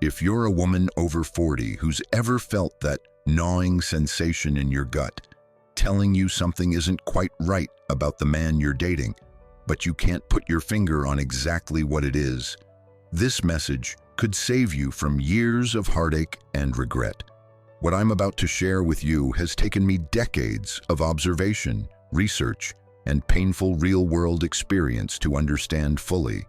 If you're a woman over 40 who's ever felt that gnawing sensation in your gut, telling you something isn't quite right about the man you're dating, but you can't put your finger on exactly what it is, this message could save you from years of heartache and regret. What I'm about to share with you has taken me decades of observation, research, and painful real-world experience to understand fully.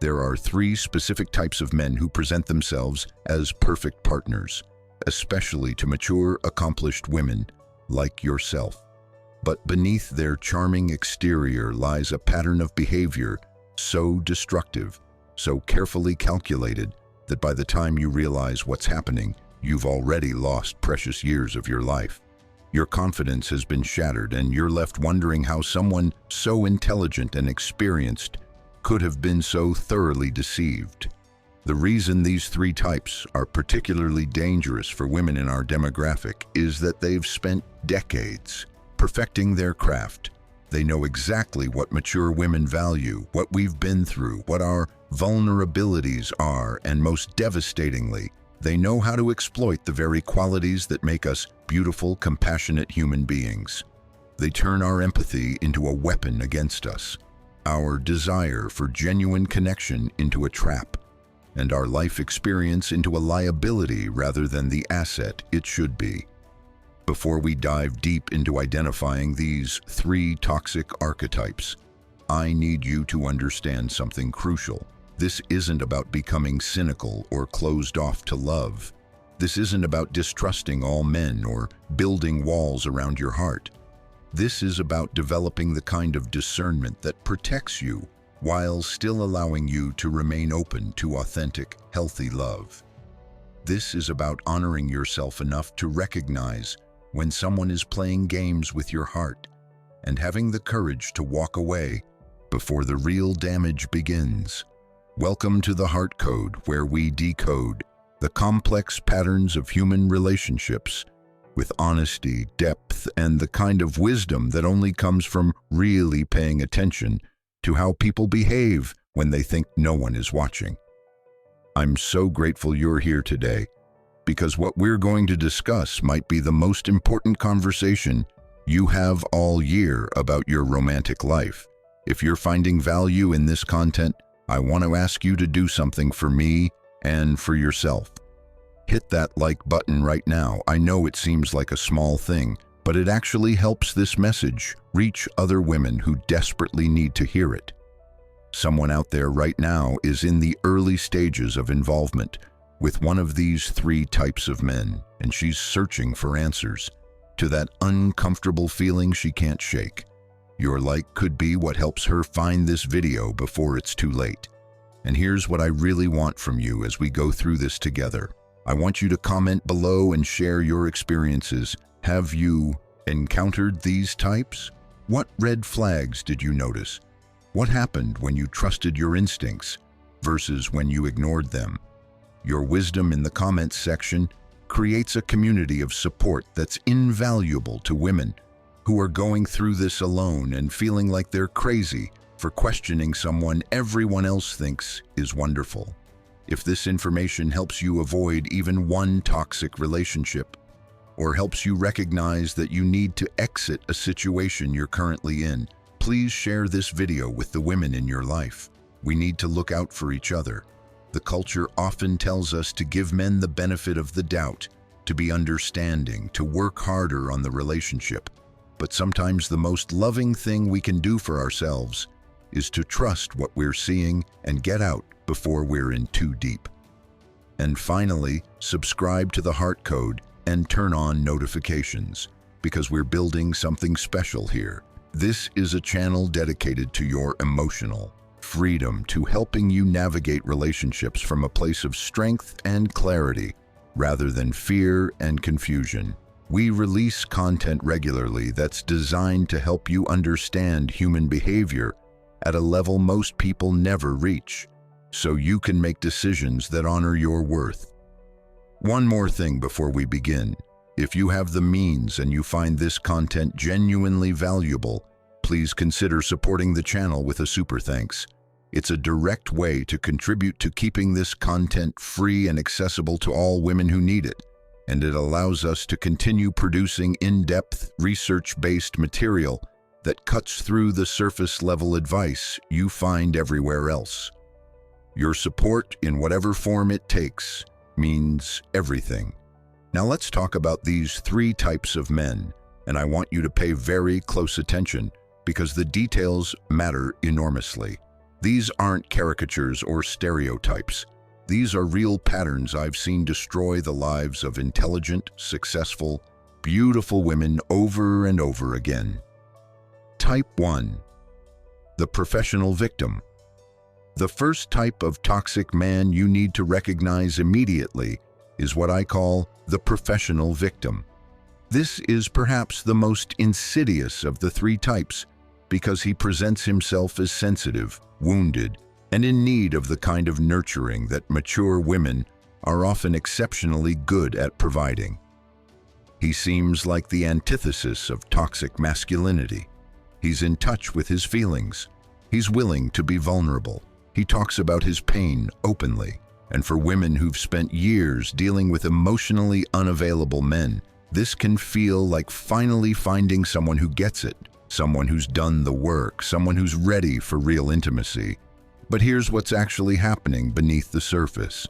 There are 3 specific types of men who present themselves as perfect partners, especially to mature, accomplished women like yourself. But beneath their charming exterior lies a pattern of behavior so destructive, so carefully calculated, that by the time you realize what's happening, you've already lost precious years of your life. Your confidence has been shattered, and you're left wondering how someone so intelligent and experienced could have been so thoroughly deceived. The reason these 3 types are particularly dangerous for women in our demographic is that they've spent decades perfecting their craft. They know exactly what mature women value, what we've been through, what our vulnerabilities are, and most devastatingly, they know how to exploit the very qualities that make us beautiful, compassionate human beings. They turn our empathy into a weapon against us, our desire for genuine connection into a trap, and our life experience into a liability rather than the asset it should be. Before we dive deep into identifying these 3 toxic archetypes, I need you to understand something crucial. This isn't about becoming cynical or closed off to love. This isn't about distrusting all men or building walls around your heart. This is about developing the kind of discernment that protects you while still allowing you to remain open to authentic, healthy love. This is about honoring yourself enough to recognize when someone is playing games with your heart and having the courage to walk away before the real damage begins. Welcome to the Heart Code, where we decode the complex patterns of human relationships with honesty, depth, and the kind of wisdom that only comes from really paying attention to how people behave when they think no one is watching. I'm so grateful you're here today, because what we're going to discuss might be the most important conversation you have all year about your romantic life. If you're finding value in this content, I want to ask you to do something for me and for yourself. Hit that like button right now. I know it seems like a small thing, but it actually helps this message reach other women who desperately need to hear it. Someone out there right now is in the early stages of involvement with one of these 3 types of men, and she's searching for answers to that uncomfortable feeling she can't shake. Your like could be what helps her find this video before it's too late. And here's what I really want from you as we go through this together. I want you to comment below and share your experiences. Have you encountered these types? What red flags did you notice? What happened when you trusted your instincts versus when you ignored them? Your wisdom in the comments section creates a community of support that's invaluable to women who are going through this alone and feeling like they're crazy for questioning someone everyone else thinks is wonderful. If this information helps you avoid even one toxic relationship, or helps you recognize that you need to exit a situation you're currently in, please share this video with the women in your life. We need to look out for each other. The culture often tells us to give men the benefit of the doubt, to be understanding, to work harder on the relationship. But sometimes the most loving thing we can do for ourselves is to trust what we're seeing and get out before we're in too deep. And finally, subscribe to the Heart Code and turn on notifications, because we're building something special here. This is a channel dedicated to your emotional freedom, to helping you navigate relationships from a place of strength and clarity, rather than fear and confusion. We release content regularly that's designed to help you understand human behavior at a level most people never reach, so you can make decisions that honor your worth. One more thing before we begin. If you have the means and you find this content genuinely valuable, please consider supporting the channel with a super thanks. It's a direct way to contribute to keeping this content free and accessible to all women who need it, and it allows us to continue producing in-depth, research-based material that cuts through the surface-level advice you find everywhere else. Your support, in whatever form it takes, means everything. Now let's talk about these 3 types of men, and I want you to pay very close attention because the details matter enormously. These aren't caricatures or stereotypes. These are real patterns I've seen destroy the lives of intelligent, successful, beautiful women over and over again. Type 1. The professional victim. The first type of toxic man you need to recognize immediately is what I call the professional victim. This is perhaps the most insidious of the 3 types because he presents himself as sensitive, wounded, and in need of the kind of nurturing that mature women are often exceptionally good at providing. He seems like the antithesis of toxic masculinity. He's in touch with his feelings. He's willing to be vulnerable. He talks about his pain openly. And for women who've spent years dealing with emotionally unavailable men, this can feel like finally finding someone who gets it, someone who's done the work, someone who's ready for real intimacy. But here's what's actually happening beneath the surface.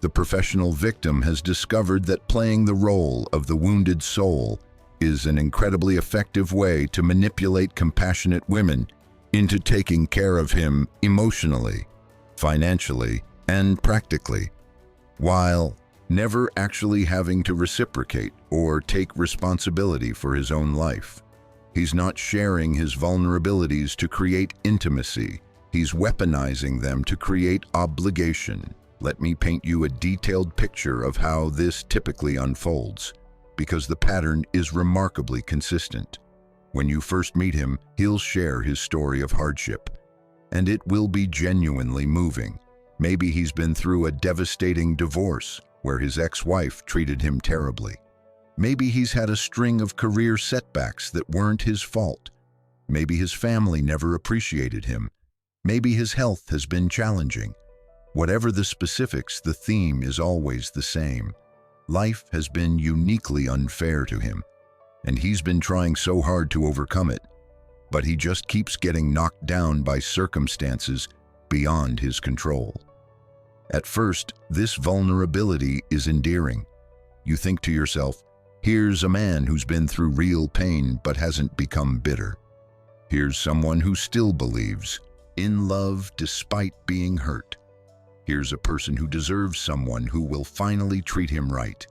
The professional victim has discovered that playing the role of the wounded soul is an incredibly effective way to manipulate compassionate women into taking care of him emotionally, financially, and practically, while never actually having to reciprocate or take responsibility for his own life. He's not sharing his vulnerabilities to create intimacy. He's weaponizing them to create obligation. Let me paint you a detailed picture of how this typically unfolds, because the pattern is remarkably consistent. When you first meet him, he'll share his story of hardship, and it will be genuinely moving. Maybe he's been through a devastating divorce where his ex-wife treated him terribly. Maybe he's had a string of career setbacks that weren't his fault. Maybe his family never appreciated him. Maybe his health has been challenging. Whatever the specifics, the theme is always the same. Life has been uniquely unfair to him, and he's been trying so hard to overcome it, but he just keeps getting knocked down by circumstances beyond his control. At first, this vulnerability is endearing. You think to yourself, here's a man who's been through real pain but hasn't become bitter. Here's someone who still believes in love despite being hurt. Here's a person who deserves someone who will finally treat him right.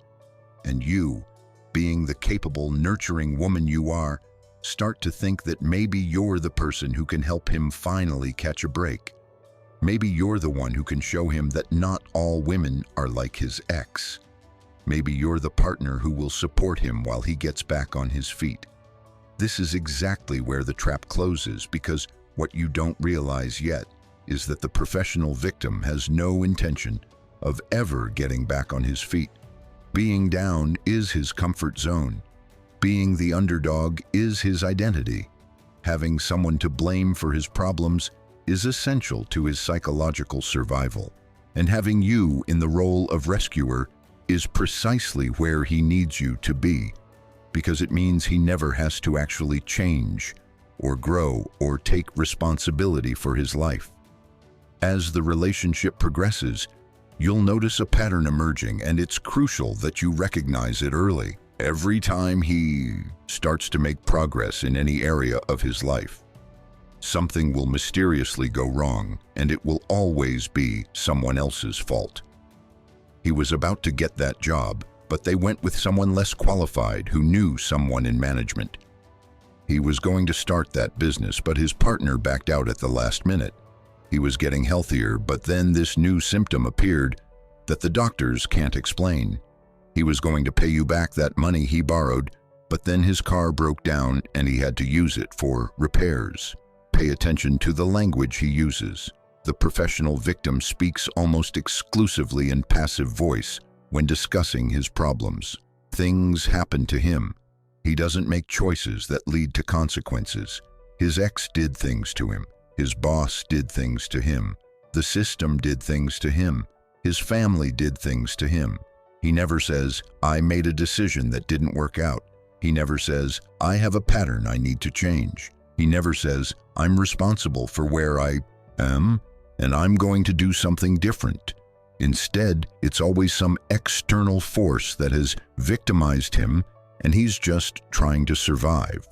And you, being the capable, nurturing woman you are, start to think that maybe you're the person who can help him finally catch a break. Maybe you're the one who can show him that not all women are like his ex. Maybe you're the partner who will support him while he gets back on his feet. This is exactly where the trap closes, because what you don't realize yet is that the professional victim has no intention of ever getting back on his feet. Being down is his comfort zone. Being the underdog is his identity. Having someone to blame for his problems is essential to his psychological survival. And having you in the role of rescuer is precisely where he needs you to be, because it means he never has to actually change or grow or take responsibility for his life. As the relationship progresses, you'll notice a pattern emerging, and it's crucial that you recognize it early. Every time he starts to make progress in any area of his life, something will mysteriously go wrong, and it will always be someone else's fault. He was about to get that job, but they went with someone less qualified who knew someone in management. He was going to start that business, but his partner backed out at the last minute. He was getting healthier, but then this new symptom appeared that the doctors can't explain. He was going to pay you back that money he borrowed, but then his car broke down and he had to use it for repairs. Pay attention to the language he uses. The professional victim speaks almost exclusively in passive voice when discussing his problems. Things happen to him. He doesn't make choices that lead to consequences. His ex did things to him. His boss did things to him. The system did things to him. His family did things to him. He never says, I made a decision that didn't work out. He never says, I have a pattern I need to change. He never says, I'm responsible for where I am, and I'm going to do something different. Instead, it's always some external force that has victimized him, and he's just trying to survive.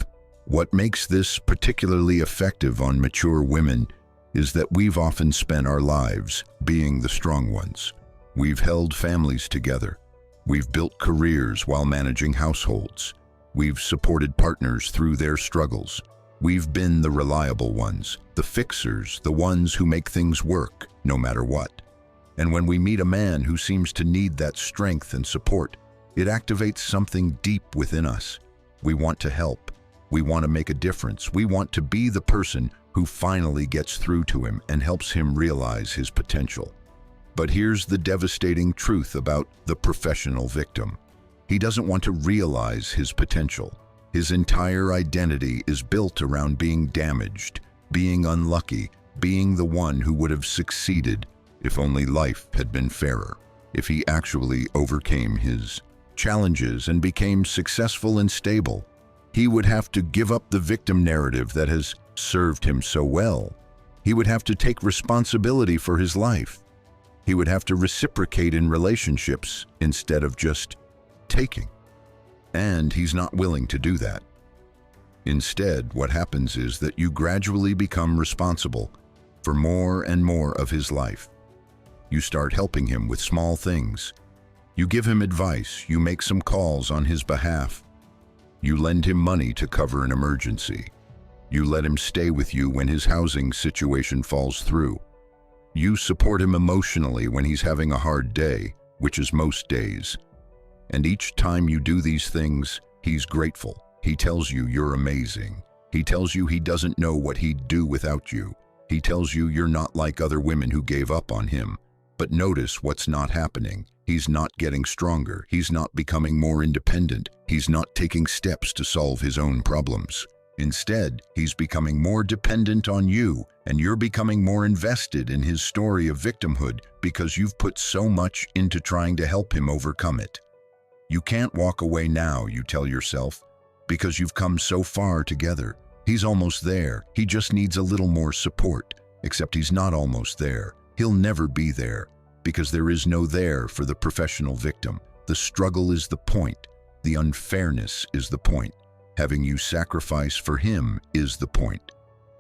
What makes this particularly effective on mature women is that we've often spent our lives being the strong ones. We've held families together. We've built careers while managing households. We've supported partners through their struggles. We've been the reliable ones, the fixers, the ones who make things work, no matter what. And when we meet a man who seems to need that strength and support, it activates something deep within us. We want to help. We want to make a difference. We want to be the person who finally gets through to him and helps him realize his potential. But here's the devastating truth about the professional victim. He doesn't want to realize his potential. His entire identity is built around being damaged, being unlucky, being the one who would have succeeded if only life had been fairer, if he actually overcame his challenges and became successful and stable. He would have to give up the victim narrative that has served him so well. He would have to take responsibility for his life. He would have to reciprocate in relationships instead of just taking. And he's not willing to do that. Instead, what happens is that you gradually become responsible for more and more of his life. You start helping him with small things. You give him advice. You make some calls on his behalf. You lend him money to cover an emergency. You let him stay with you when his housing situation falls through. You support him emotionally when he's having a hard day, which is most days. And each time you do these things, he's grateful. He tells you you're amazing. He tells you he doesn't know what he'd do without you. He tells you you're not like other women who gave up on him. But notice what's not happening. He's not getting stronger. He's not becoming more independent. He's not taking steps to solve his own problems. Instead, he's becoming more dependent on you, and you're becoming more invested in his story of victimhood because you've put so much into trying to help him overcome it. You can't walk away now, you tell yourself, because you've come so far together. He's almost there. He just needs a little more support. Except he's not almost there. He'll never be there, because there is no there for the professional victim. The struggle is the point. The unfairness is the point. Having you sacrifice for him is the point.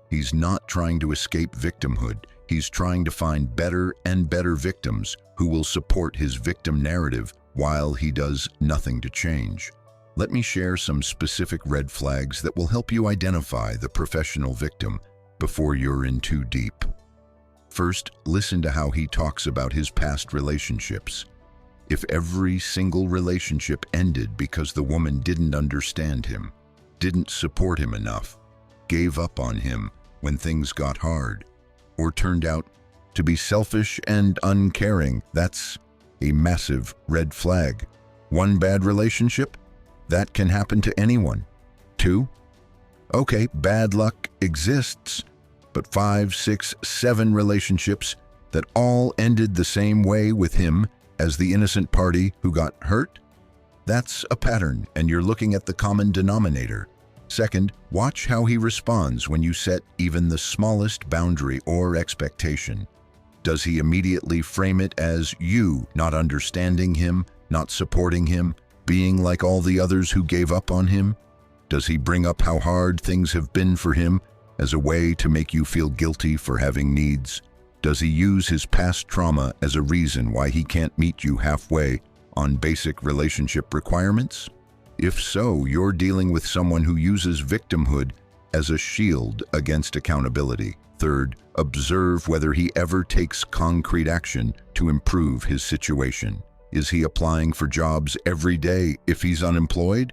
He's not trying to escape victimhood. He's trying to find better and better victims who will support his victim narrative while he does nothing to change. Let me share some specific red flags that will help you identify the professional victim before you're in too deep. First, listen to how he talks about his past relationships. If every single relationship ended because the woman didn't understand him, didn't support him enough, gave up on him when things got hard, or turned out to be selfish and uncaring, that's a massive red flag. One bad relationship? That can happen to anyone. Two? Okay, bad luck exists, but 5, 6, 7 relationships that all ended the same way with him as the innocent party who got hurt? That's a pattern, and you're looking at the common denominator. Second, watch how he responds when you set even the smallest boundary or expectation. Does he immediately frame it as you not understanding him, not supporting him, being like all the others who gave up on him? Does he bring up how hard things have been for him as a way to make you feel guilty for having needs? Does he use his past trauma as a reason why he can't meet you halfway on basic relationship requirements? If so, you're dealing with someone who uses victimhood as a shield against accountability. Third, observe whether he ever takes concrete action to improve his situation. Is he applying for jobs every day if he's unemployed?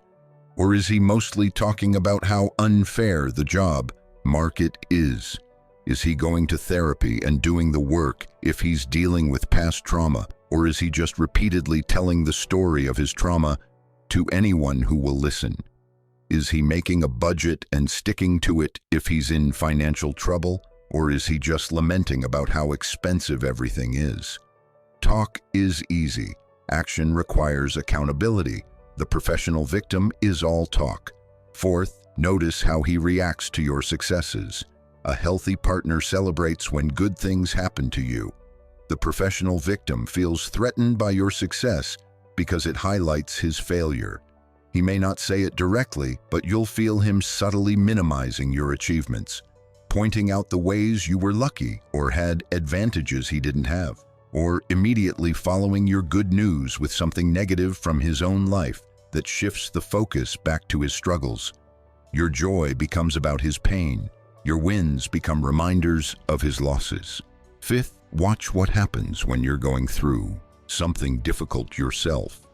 Or is he mostly talking about how unfair the job market is? Is he going to therapy and doing the work if he's dealing with past trauma? Or is he just repeatedly telling the story of his trauma to anyone who will listen? Is he making a budget and sticking to it if he's in financial trouble? Or is he just lamenting about how expensive everything is? Talk is easy. Action requires accountability. The professional victim is all talk. Fourth, notice how he reacts to your successes. A healthy partner celebrates when good things happen to you. The professional victim feels threatened by your success because it highlights his failure. He may not say it directly, but you'll feel him subtly minimizing your achievements, pointing out the ways you were lucky or had advantages he didn't have, or immediately following your good news with something negative from his own life that shifts the focus back to his struggles. Your joy becomes about his pain. Your wins become reminders of his losses. Fifth, watch what happens when you're going through something difficult yourself.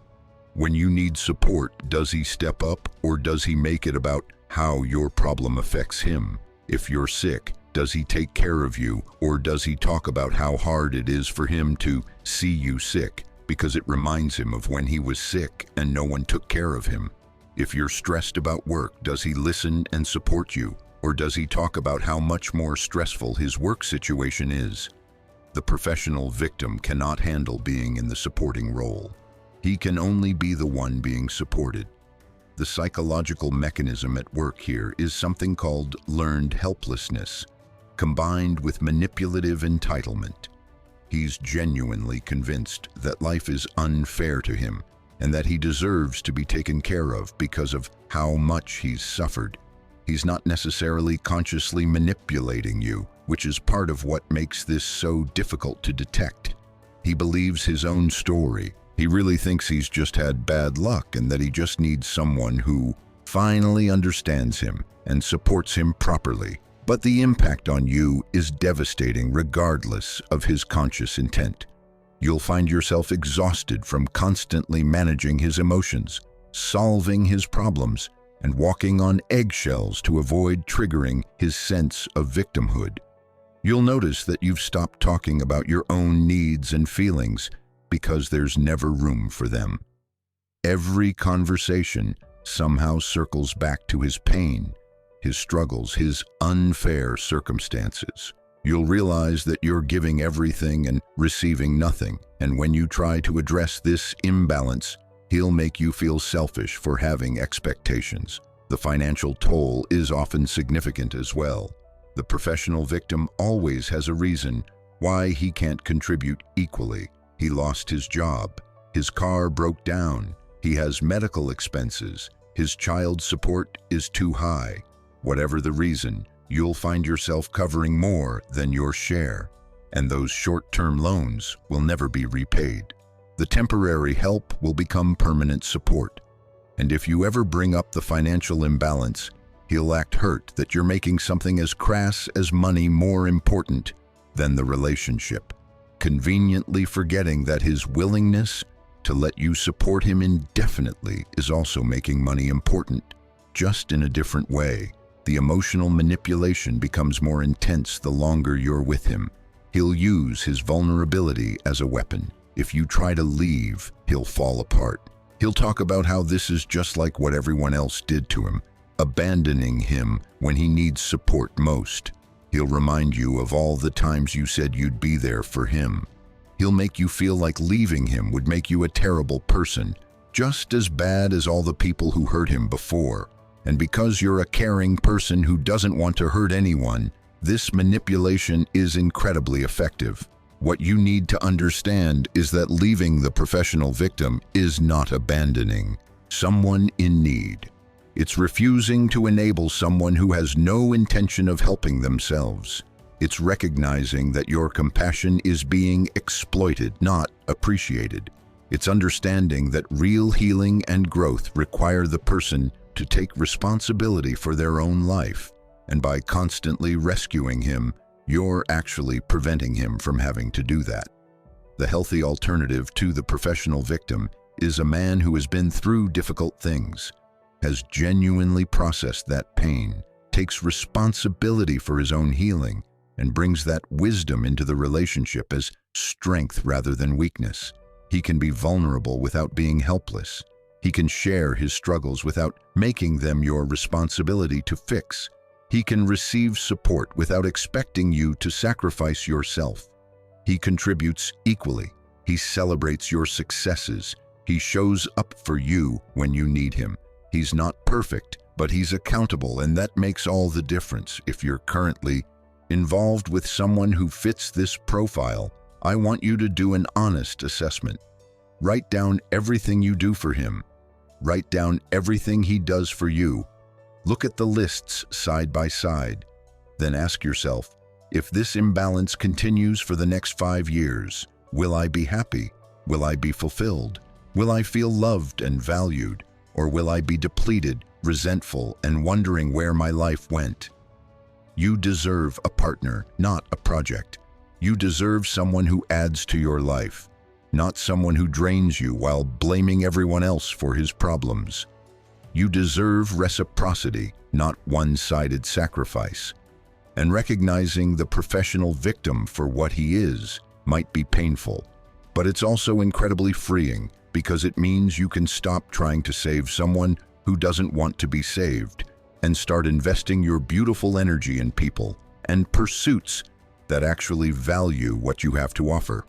When you need support, does he step up or does he make it about how your problem affects him? If you're sick, does he take care of you or does he talk about how hard it is for him to see you sick because it reminds him of when he was sick and no one took care of him? If you're stressed about work, does he listen and support you or does he talk about how much more stressful his work situation is? The professional victim cannot handle being in the supporting role. He can only be the one being supported. The psychological mechanism at work here is something called learned helplessness, combined with manipulative entitlement. He's genuinely convinced that life is unfair to him and that he deserves to be taken care of because of how much he's suffered. He's not necessarily consciously manipulating you, which is part of what makes this so difficult to detect. He believes his own story. He really thinks he's just had bad luck and that he just needs someone who finally understands him and supports him properly. But the impact on you is devastating regardless of his conscious intent. You'll find yourself exhausted from constantly managing his emotions, solving his problems, and walking on eggshells to avoid triggering his sense of victimhood. You'll notice that you've stopped talking about your own needs and feelings because there's never room for them. Every conversation somehow circles back to his pain, his struggles, his unfair circumstances. You'll realize that you're giving everything and receiving nothing, and when you try to address this imbalance, he'll make you feel selfish for having expectations. The financial toll is often significant as well. The professional victim always has a reason why he can't contribute equally. He lost his job, his car broke down, he has medical expenses, his child support is too high. Whatever the reason, you'll find yourself covering more than your share, and those short-term loans will never be repaid. The temporary help will become permanent support, and if you ever bring up the financial imbalance, he'll act hurt that you're making something as crass as money more important than the relationship, conveniently forgetting that his willingness to let you support him indefinitely is also making money important, just in a different way. The emotional manipulation becomes more intense the longer you're with him. He'll use his vulnerability as a weapon. If you try to leave, he'll fall apart. He'll talk about how this is just like what everyone else did to him, abandoning him when he needs support most. He'll remind you of all the times you said you'd be there for him. He'll make you feel like leaving him would make you a terrible person, just as bad as all the people who hurt him before. And because you're a caring person who doesn't want to hurt anyone, this manipulation is incredibly effective. What you need to understand is that leaving the professional victim is not abandoning someone in need. It's refusing to enable someone who has no intention of helping themselves. It's recognizing that your compassion is being exploited, not appreciated. It's understanding that real healing and growth require the person to take responsibility for their own life, and by constantly rescuing him, you're actually preventing him from having to do that. The healthy alternative to the professional victim is a man who has been through difficult things, has genuinely processed that pain, takes responsibility for his own healing, and brings that wisdom into the relationship as strength rather than weakness. He can be vulnerable without being helpless. He can share his struggles without making them your responsibility to fix. He can receive support without expecting you to sacrifice yourself. He contributes equally. He celebrates your successes. He shows up for you when you need him. He's not perfect, but he's accountable, and that makes all the difference. If you're currently involved with someone who fits this profile, I want you to do an honest assessment. Write down everything you do for him. Write down everything he does for you. Look at the lists side by side. Then ask yourself, if this imbalance continues for the next 5 years, will I be happy? Will I be fulfilled? Will I feel loved and valued? Or will I be depleted, resentful, and wondering where my life went? You deserve a partner, not a project. You deserve someone who adds to your life, not someone who drains you while blaming everyone else for his problems. You deserve reciprocity, not one-sided sacrifice. And recognizing the professional victim for what he is might be painful, but it's also incredibly freeing because it means you can stop trying to save someone who doesn't want to be saved and start investing your beautiful energy in people and pursuits that actually value what you have to offer.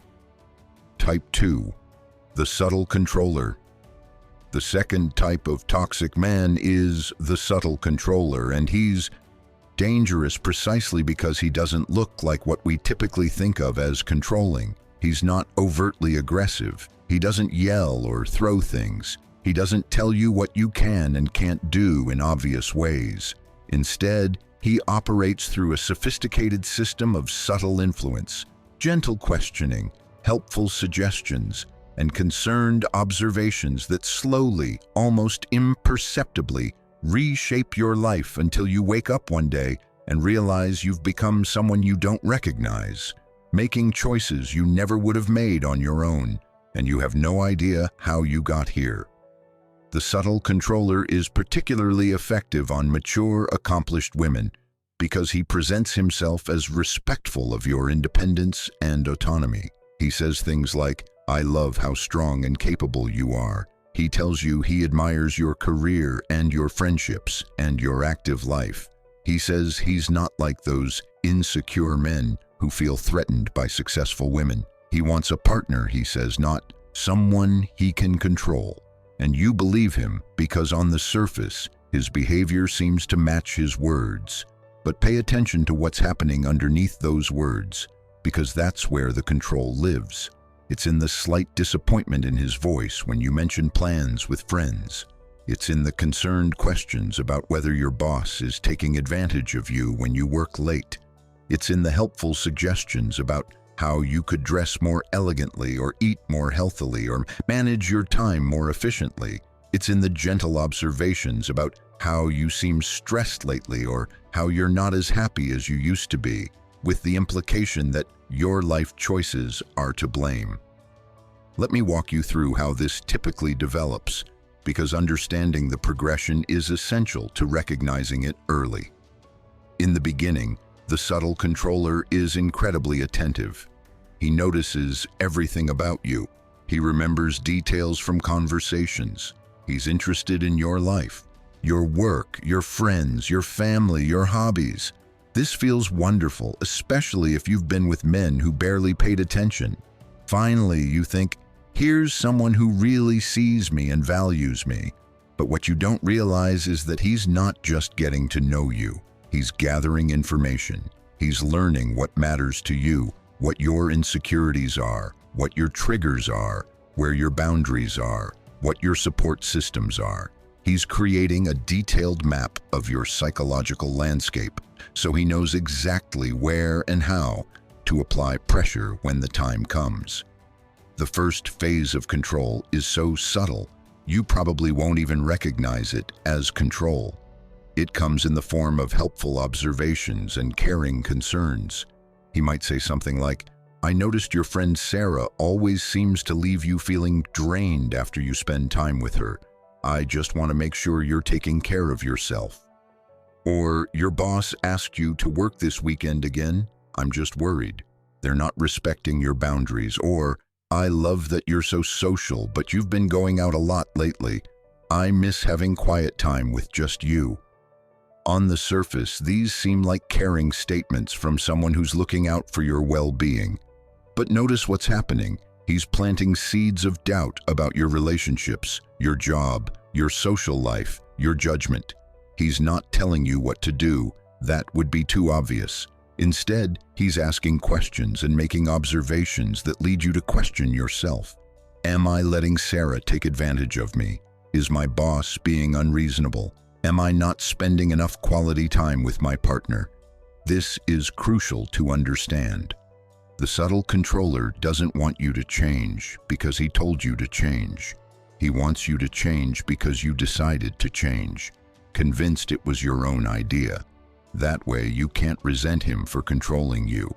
Type 2. The subtle controller. The second type of toxic man is the subtle controller, and he's dangerous precisely because he doesn't look like what we typically think of as controlling. He's not overtly aggressive. He doesn't yell or throw things. He doesn't tell you what you can and can't do in obvious ways. Instead, he operates through a sophisticated system of subtle influence, gentle questioning, helpful suggestions, and concerned observations that slowly, almost imperceptibly, reshape your life until you wake up one day and realize you've become someone you don't recognize, making choices you never would have made on your own, and you have no idea how you got here. The subtle controller is particularly effective on mature, accomplished women because he presents himself as respectful of your independence and autonomy. He says things like, "I love how strong and capable you are." He tells you he admires your career and your friendships and your active life. He says he's not like those insecure men who feel threatened by successful women. He wants a partner, he says, not someone he can control. And you believe him because on the surface, his behavior seems to match his words. But pay attention to what's happening underneath those words, because that's where the control lives. It's in the slight disappointment in his voice when you mention plans with friends. It's in the concerned questions about whether your boss is taking advantage of you when you work late. It's in the helpful suggestions about how you could dress more elegantly or eat more healthily or manage your time more efficiently. It's in the gentle observations about how you seem stressed lately or how you're not as happy as you used to be, with the implication that your life choices are to blame. Let me walk you through how this typically develops, because understanding the progression is essential to recognizing it early. In the beginning, the subtle controller is incredibly attentive. He notices everything about you. He remembers details from conversations. He's interested in your life, your work, your friends, your family, your hobbies. This feels wonderful, especially if you've been with men who barely paid attention. Finally, you think, here's someone who really sees me and values me. But what you don't realize is that he's not just getting to know you. He's gathering information. He's learning what matters to you, what your insecurities are, what your triggers are, where your boundaries are, what your support systems are. He's creating a detailed map of your psychological landscape, so he knows exactly where and how to apply pressure when the time comes. The first phase of control is so subtle, you probably won't even recognize it as control. It comes in the form of helpful observations and caring concerns. He might say something like, "I noticed your friend Sarah always seems to leave you feeling drained after you spend time with her. I just want to make sure you're taking care of yourself." Or, "Your boss asked you to work this weekend again? I'm just worried. They're not respecting your boundaries." Or, "I love that you're so social, but you've been going out a lot lately. I miss having quiet time with just you." On the surface, these seem like caring statements from someone who's looking out for your well-being. But notice what's happening. He's planting seeds of doubt about your relationships, your job, your social life, your judgment. He's not telling you what to do. That would be too obvious. Instead, he's asking questions and making observations that lead you to question yourself. Am I letting Sarah take advantage of me? Is my boss being unreasonable? Am I not spending enough quality time with my partner? This is crucial to understand. The subtle controller doesn't want you to change because he told you to change. He wants you to change because you decided to change, convinced it was your own idea. That way you can't resent him for controlling you.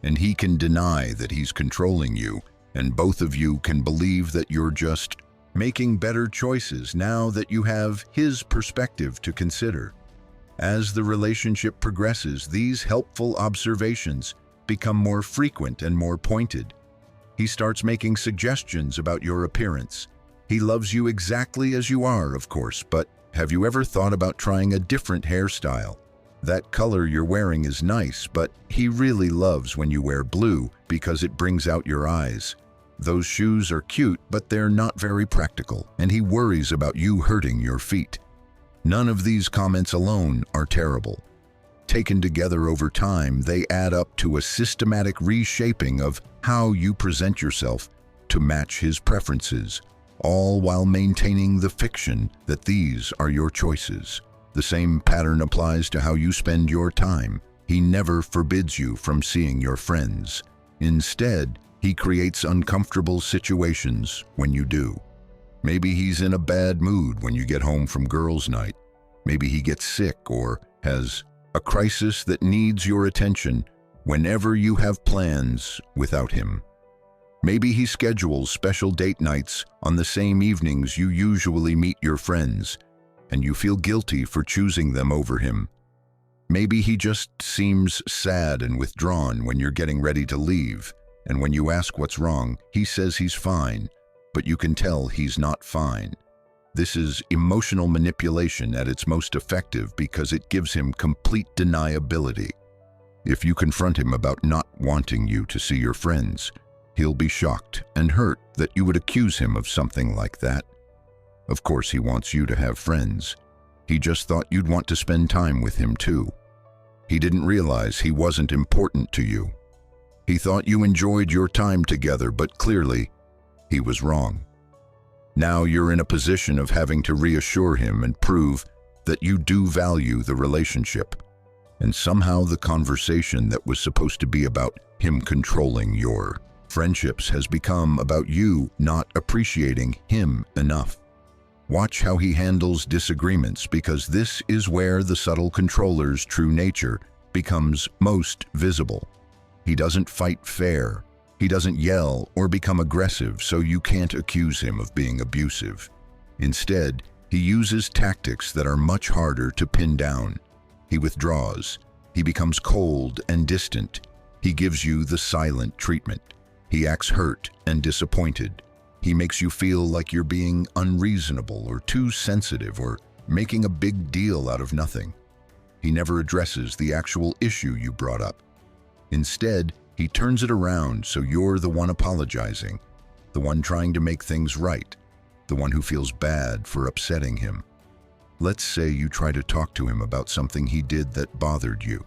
And he can deny that he's controlling you, and both of you can believe that you're just making better choices now that you have his perspective to consider. As the relationship progresses, these helpful observations become more frequent and more pointed. He starts making suggestions about your appearance. He loves you exactly as you are, of course, but have you ever thought about trying a different hairstyle? That color you're wearing is nice, but he really loves when you wear blue because it brings out your eyes. Those shoes are cute, but they're not very practical, and he worries about you hurting your feet. None of these comments alone are terrible. Taken together over time, they add up to a systematic reshaping of how you present yourself to match his preferences, all while maintaining the fiction that these are your choices. The same pattern applies to how you spend your time. He never forbids you from seeing your friends. Instead, he creates uncomfortable situations when you do. Maybe he's in a bad mood when you get home from girls' night. Maybe he gets sick or has a crisis that needs your attention whenever you have plans without him. Maybe he schedules special date nights on the same evenings you usually meet your friends, and you feel guilty for choosing them over him. Maybe he just seems sad and withdrawn when you're getting ready to leave, and when you ask what's wrong, he says he's fine, but you can tell he's not fine. This is emotional manipulation at its most effective because it gives him complete deniability. If you confront him about not wanting you to see your friends, he'll be shocked and hurt that you would accuse him of something like that. Of course, he wants you to have friends. He just thought you'd want to spend time with him too. He didn't realize he wasn't important to you. He thought you enjoyed your time together, but clearly, he was wrong. Now you're in a position of having to reassure him and prove that you do value the relationship. And somehow the conversation that was supposed to be about him controlling your friendships has become about you not appreciating him enough. Watch how he handles disagreements, because this is where the subtle controller's true nature becomes most visible. He doesn't fight fair. He doesn't yell or become aggressive, so you can't accuse him of being abusive. Instead, he uses tactics that are much harder to pin down. He withdraws. He becomes cold and distant. He gives you the silent treatment. He acts hurt and disappointed. He makes you feel like you're being unreasonable or too sensitive or making a big deal out of nothing. He never addresses the actual issue you brought up. Instead, he turns it around so you're the one apologizing, the one trying to make things right, the one who feels bad for upsetting him. Let's say you try to talk to him about something he did that bothered you.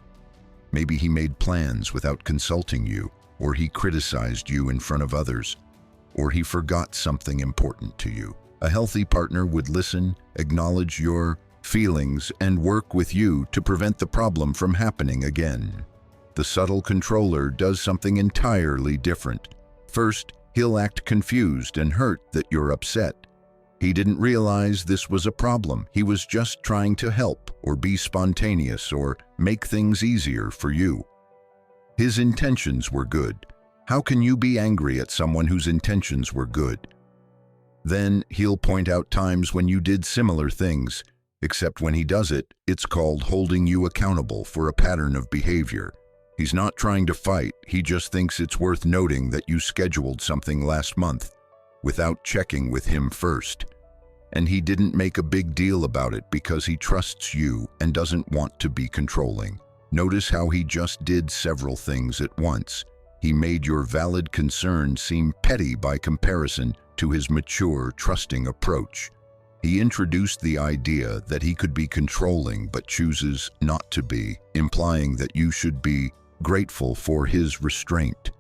Maybe he made plans without consulting you, or he criticized you in front of others, or he forgot something important to you. A healthy partner would listen, acknowledge your feelings, and work with you to prevent the problem from happening again. The subtle controller does something entirely different. First, he'll act confused and hurt that you're upset. He didn't realize this was a problem. He was just trying to help or be spontaneous or make things easier for you. His intentions were good. How can you be angry at someone whose intentions were good? Then he'll point out times when you did similar things, except when he does it, it's called holding you accountable for a pattern of behavior. He's not trying to fight, he just thinks it's worth noting that you scheduled something last month without checking with him first. And he didn't make a big deal about it because he trusts you and doesn't want to be controlling. Notice how he just did several things at once. He made your valid concern seem petty by comparison to his mature, trusting approach. He introduced the idea that he could be controlling but chooses not to be, implying that you should be grateful for his restraint.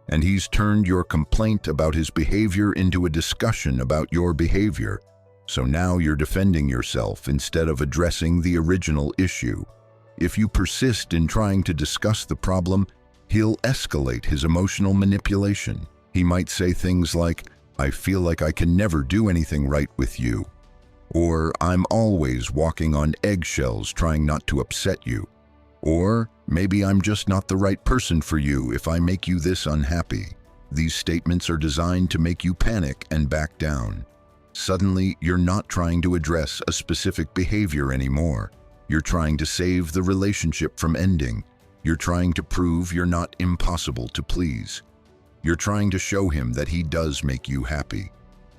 And he's turned your complaint about his behavior into a discussion about your behavior. So now you're defending yourself instead of addressing the original issue. If you persist in trying to discuss the problem, he'll escalate his emotional manipulation. He might say things like, "I feel like I can never do anything right with you," or "I'm always walking on eggshells trying not to upset you," or "Maybe I'm just not the right person for you if I make you this unhappy." These statements are designed to make you panic and back down. Suddenly, you're not trying to address a specific behavior anymore. You're trying to save the relationship from ending. You're trying to prove you're not impossible to please. You're trying to show him that he does make you happy.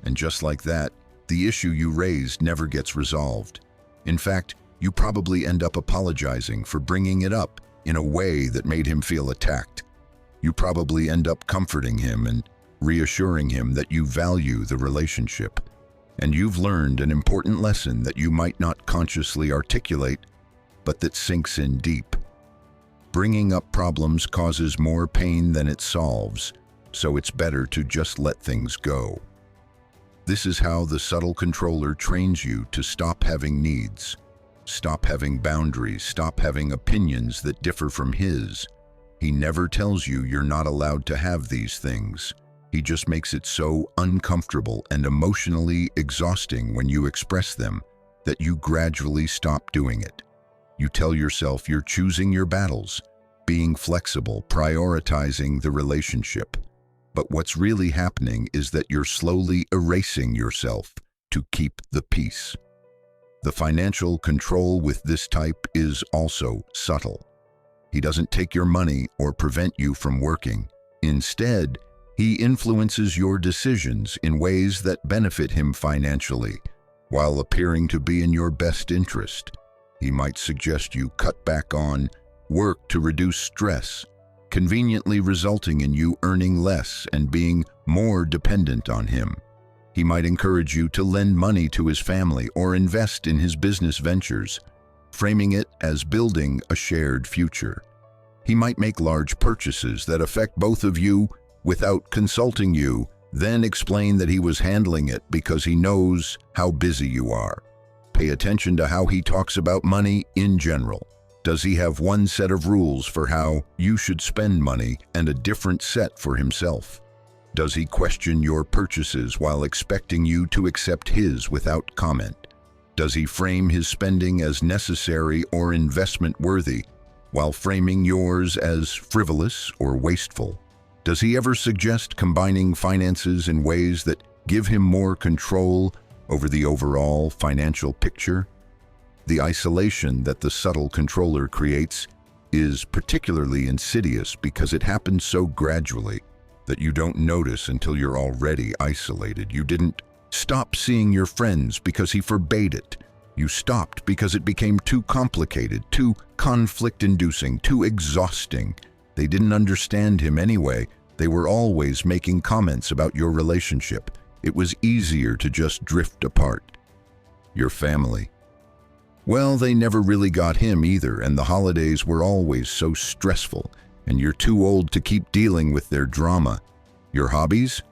And just like that, the issue you raised never gets resolved. In fact, you probably end up apologizing for bringing it up in a way that made him feel attacked. You probably end up comforting him and reassuring him that you value the relationship. And you've learned an important lesson that you might not consciously articulate, but that sinks in deep. Bringing up problems causes more pain than it solves, so it's better to just let things go. This is how the subtle controller trains you to stop having needs, stop having boundaries, stop having opinions that differ from his. He never tells you you're not allowed to have these things. He just makes it so uncomfortable and emotionally exhausting when you express them that you gradually stop doing it. You tell yourself you're choosing your battles, being flexible, prioritizing the relationship. But what's really happening is that you're slowly erasing yourself to keep the peace. The financial control with this type is also subtle. He doesn't take your money or prevent you from working. Instead, he influences your decisions in ways that benefit him financially, while appearing to be in your best interest. He might suggest you cut back on work to reduce stress, conveniently resulting in you earning less and being more dependent on him. He might encourage you to lend money to his family or invest in his business ventures, framing it as building a shared future. He might make large purchases that affect both of you without consulting you, then explain that he was handling it because he knows how busy you are. Pay attention to how he talks about money in general. Does he have one set of rules for how you should spend money and a different set for himself? Does he question your purchases while expecting you to accept his without comment? Does he frame his spending as necessary or investment-worthy, while framing yours as frivolous or wasteful? Does he ever suggest combining finances in ways that give him more control over the overall financial picture? The isolation that the subtle controller creates is particularly insidious because it happens so gradually that you don't notice until you're already isolated. You didn't stop seeing your friends because he forbade it. You stopped because it became too complicated, too conflict-inducing, too exhausting. They didn't understand him anyway. They were always making comments about your relationship. It was easier to just drift apart. Your family. Well, they never really got him either, and the holidays were always so stressful, and you're too old to keep dealing with their drama. Your hobbies?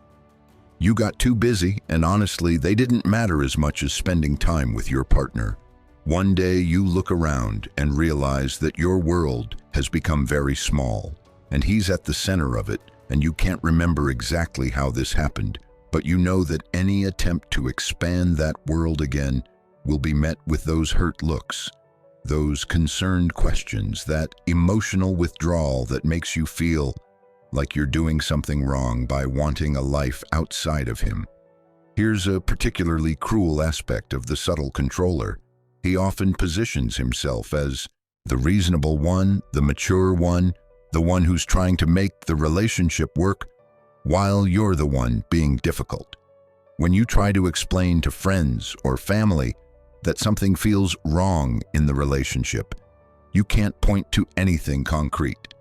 You got too busy, and honestly, they didn't matter as much as spending time with your partner. One day you look around and realize that your world has become very small, and he's at the center of it, and you can't remember exactly how this happened, but you know that any attempt to expand that world again will be met with those hurt looks, those concerned questions, that emotional withdrawal that makes you feel like you're doing something wrong by wanting a life outside of him. Here's a particularly cruel aspect of the subtle controller. He often positions himself as the reasonable one, the mature one, the one who's trying to make the relationship work, while you're the one being difficult. When you try to explain to friends or family that something feels wrong in the relationship, you can't point to anything concrete.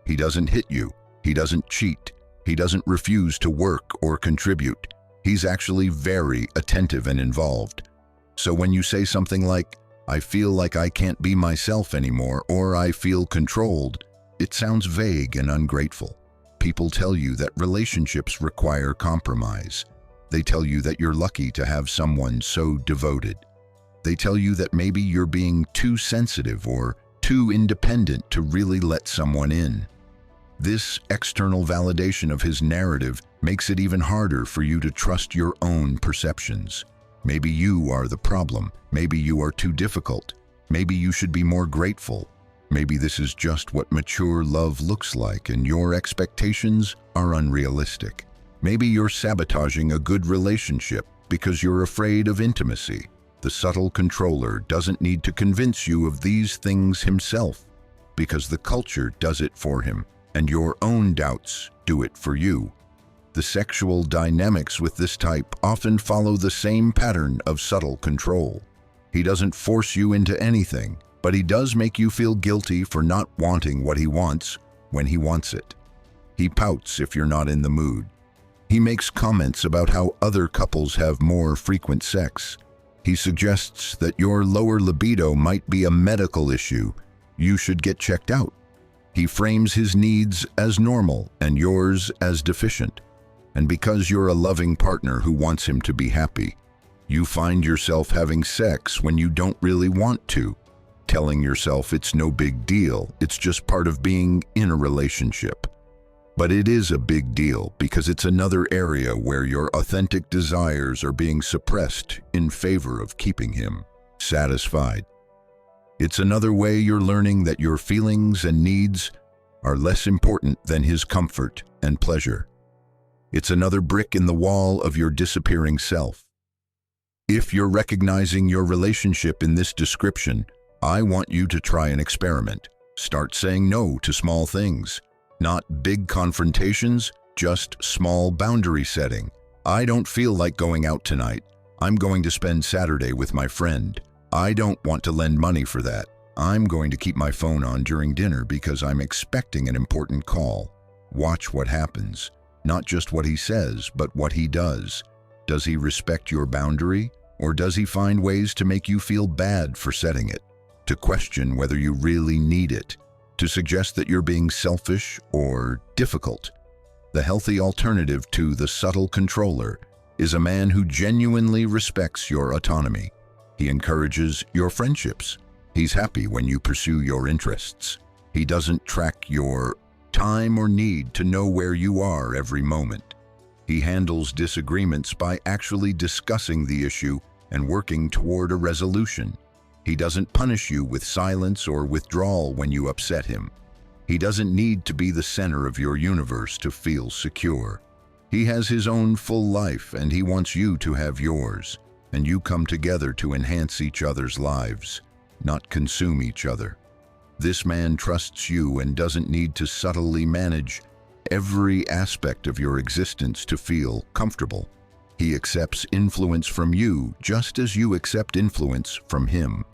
He doesn't hit you. He doesn't cheat. He doesn't refuse to work or contribute. He's actually very attentive and involved. So when you say something like, "I feel like I can't be myself anymore," or "I feel controlled," it sounds vague and ungrateful. People tell you that relationships require compromise. They tell you that you're lucky to have someone so devoted. They tell you that maybe you're being too sensitive or too independent to really let someone in. This external validation of his narrative makes it even harder for you to trust your own perceptions. Maybe you are the problem. Maybe you are too difficult. Maybe you should be more grateful. Maybe this is just what mature love looks like and your expectations are unrealistic. Maybe you're sabotaging a good relationship because you're afraid of intimacy. The subtle controller doesn't need to convince you of these things himself because the culture does it for him, and your own doubts do it for you. The sexual dynamics with this type often follow the same pattern of subtle control. He doesn't force you into anything, but he does make you feel guilty for not wanting what he wants when he wants it. He pouts if you're not in the mood. He makes comments about how other couples have more frequent sex. He suggests that your lower libido might be a medical issue. You should get checked out. He frames his needs as normal and yours as deficient. And because you're a loving partner who wants him to be happy, you find yourself having sex when you don't really want to, telling yourself it's no big deal, it's just part of being in a relationship. But it is a big deal because it's another area where your authentic desires are being suppressed in favor of keeping him satisfied. It's another way you're learning that your feelings and needs are less important than his comfort and pleasure. It's another brick in the wall of your disappearing self. If you're recognizing your relationship in this description, I want you to try an experiment. Start saying no to small things. Not big confrontations, just small boundary setting. I don't feel like going out tonight. I'm going to spend Saturday with my friend. I don't want to lend money for that. I'm going to keep my phone on during dinner because I'm expecting an important call. Watch what happens. Not just what he says, but what he does. Does he respect your boundary, or does he find ways to make you feel bad for setting it? To question whether you really need it? To suggest that you're being selfish or difficult? The healthy alternative to the subtle controller is a man who genuinely respects your autonomy. He encourages your friendships. He's happy when you pursue your interests. He doesn't track your time or need to know where you are every moment. He handles disagreements by actually discussing the issue and working toward a resolution. He doesn't punish you with silence or withdrawal when you upset him. He doesn't need to be the center of your universe to feel secure. He has his own full life and he wants you to have yours, and you come together to enhance each other's lives, not consume each other. This man trusts you and doesn't need to subtly manage every aspect of your existence to feel comfortable. He accepts influence from you just as you accept influence from him.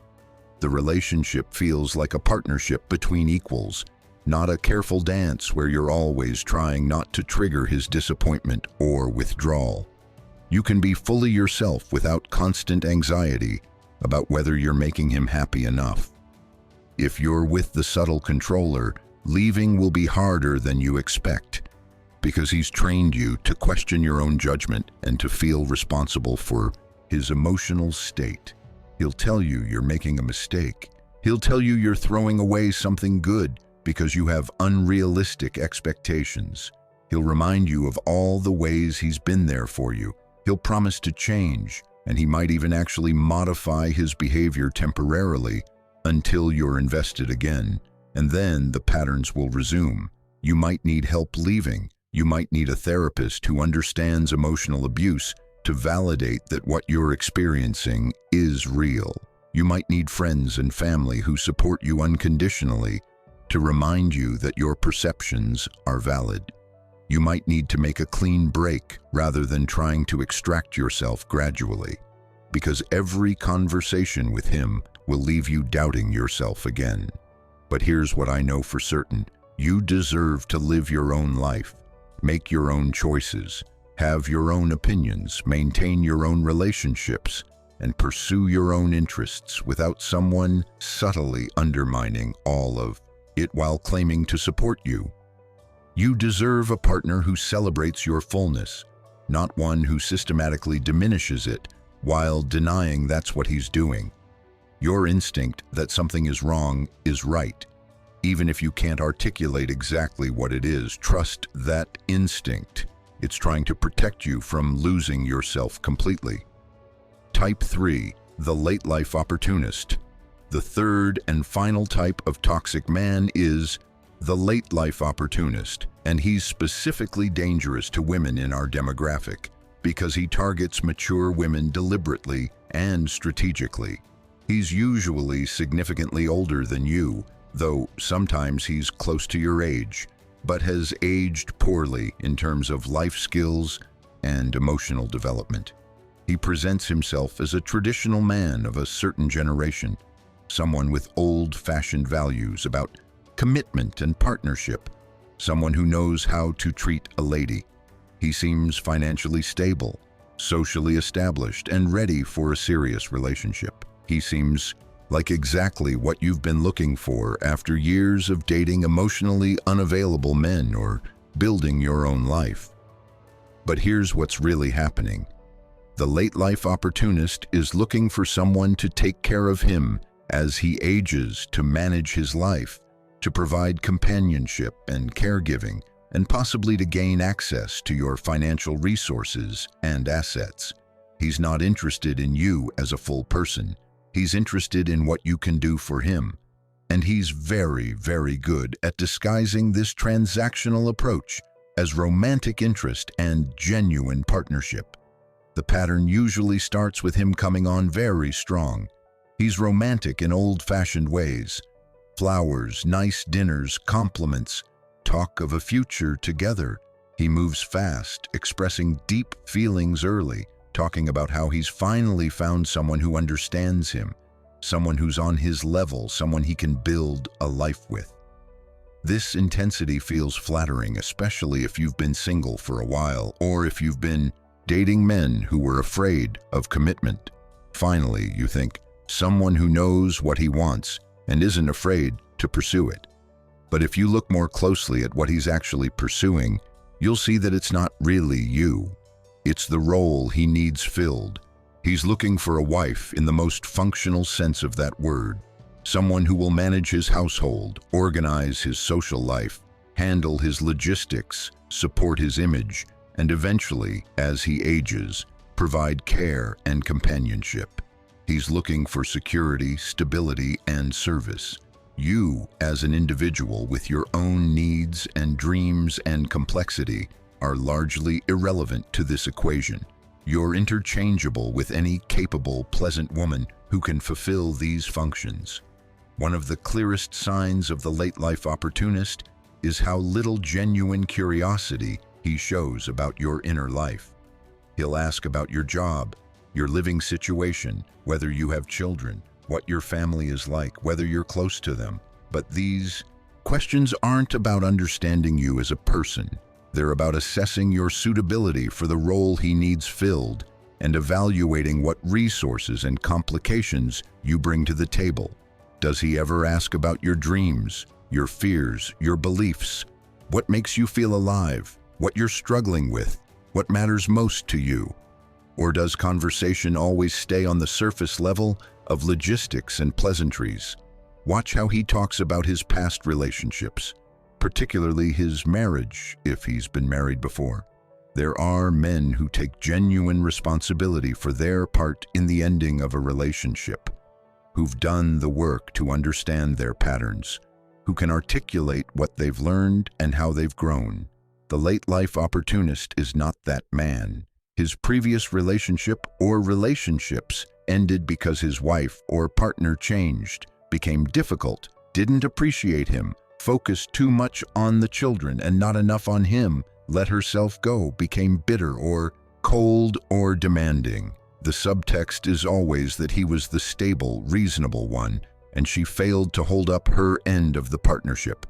The relationship feels like a partnership between equals, not a careful dance where you're always trying not to trigger his disappointment or withdrawal. You can be fully yourself without constant anxiety about whether you're making him happy enough. If you're with the subtle controller, leaving will be harder than you expect, because he's trained you to question your own judgment and to feel responsible for his emotional state. He'll tell you you're making a mistake. He'll tell you you're throwing away something good because you have unrealistic expectations. He'll remind you of all the ways he's been there for you. He'll promise to change, and he might even actually modify his behavior temporarily until you're invested again, and then the patterns will resume. You might need help leaving. You might need a therapist who understands emotional abuse to validate that what you're experiencing is real. You might need friends and family who support you unconditionally to remind you that your perceptions are valid. You might need to make a clean break rather than trying to extract yourself gradually, because every conversation with him will leave you doubting yourself again. But here's what I know for certain. You deserve to live your own life, make your own choices, have your own opinions, maintain your own relationships, and pursue your own interests without someone subtly undermining all of it while claiming to support you. You deserve a partner who celebrates your fullness, not one who systematically diminishes it while denying that's what he's doing. Your instinct that something is wrong is right. Even if you can't articulate exactly what it is, trust that instinct. It's trying to protect you from losing yourself completely. Type 3, the late life opportunist. The third and final type of toxic man is the late life opportunist, and he's specifically dangerous to women in our demographic because he targets mature women deliberately and strategically. He's usually significantly older than you, though sometimes he's close to your age, but has aged poorly in terms of life skills and emotional development. He presents himself as a traditional man of a certain generation, someone with old-fashioned values about commitment and partnership, someone who knows how to treat a lady. He seems financially stable, socially established, and ready for a serious relationship. He seems like exactly what you've been looking for after years of dating emotionally unavailable men or building your own life. But here's what's really happening. The late life opportunist is looking for someone to take care of him as he ages, to manage his life, to provide companionship and caregiving, and possibly to gain access to your financial resources and assets. He's not interested in you as a full person. He's interested in what you can do for him. And he's very, very good at disguising this transactional approach as romantic interest and genuine partnership. The pattern usually starts with him coming on very strong. He's romantic in old-fashioned ways. Flowers, nice dinners, compliments, talk of a future together. He moves fast, expressing deep feelings early, talking about how he's finally found someone who understands him, someone who's on his level, someone he can build a life with. This intensity feels flattering, especially if you've been single for a while, or if you've been dating men who were afraid of commitment. Finally, you think, someone who knows what he wants and isn't afraid to pursue it. But if you look more closely at what he's actually pursuing, you'll see that it's not really you. It's the role he needs filled. He's looking for a wife in the most functional sense of that word, someone who will manage his household, organize his social life, handle his logistics, support his image, and eventually, as he ages, provide care and companionship. He's looking for security, stability, and service. You, as an individual with your own needs and dreams and complexity, are largely irrelevant to this equation. You're interchangeable with any capable, pleasant woman who can fulfill these functions. One of the clearest signs of the late life opportunist is how little genuine curiosity he shows about your inner life. He'll ask about your job, your living situation, whether you have children, what your family is like, whether you're close to them. But these questions aren't about understanding you as a person. They're about assessing your suitability for the role he needs filled and evaluating what resources and complications you bring to the table. Does he ever ask about your dreams, your fears, your beliefs? What makes you feel alive? What you're struggling with? What matters most to you? Or does conversation always stay on the surface level of logistics and pleasantries? Watch how he talks about his past relationships, particularly his marriage, if he's been married before. There are men who take genuine responsibility for their part in the ending of a relationship, who've done the work to understand their patterns, who can articulate what they've learned and how they've grown. The late life opportunist is not that man. His previous relationship or relationships ended because his wife or partner changed, became difficult, didn't appreciate him, focused too much on the children and not enough on him. let herself go, became bitter or cold or demanding. The subtext is always that he was the stable, reasonable one, and she failed to hold up her end of the partnership.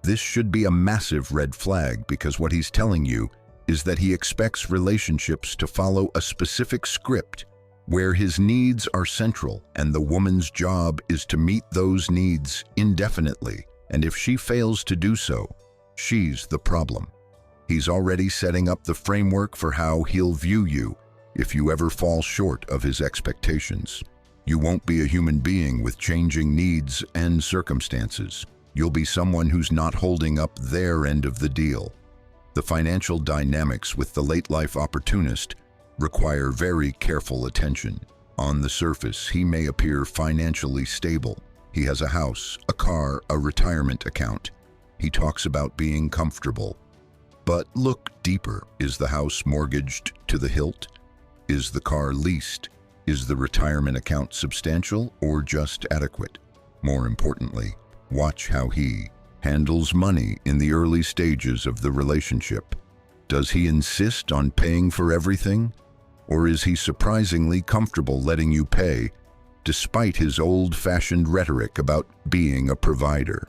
This should be a massive red flag, because what he's telling you is that he expects relationships to follow a specific script where his needs are central, and the woman's job is to meet those needs indefinitely. And if she fails to do so, she's the problem. He's already setting up the framework for how he'll view you if you ever fall short of his expectations. You won't be a human being with changing needs and circumstances. You'll be someone who's not holding up their end of the deal. The financial dynamics with the late-life opportunist require very careful attention. On the surface, he may appear financially stable. He has a house, a car, a retirement account. He talks about being comfortable. But look deeper. Is the house mortgaged to the hilt? Is the car leased? Is the retirement account substantial or just adequate? More importantly, watch how he handles money in the early stages of the relationship. Does he insist on paying for everything? Or is he surprisingly comfortable letting you pay, despite his old-fashioned rhetoric about being a provider?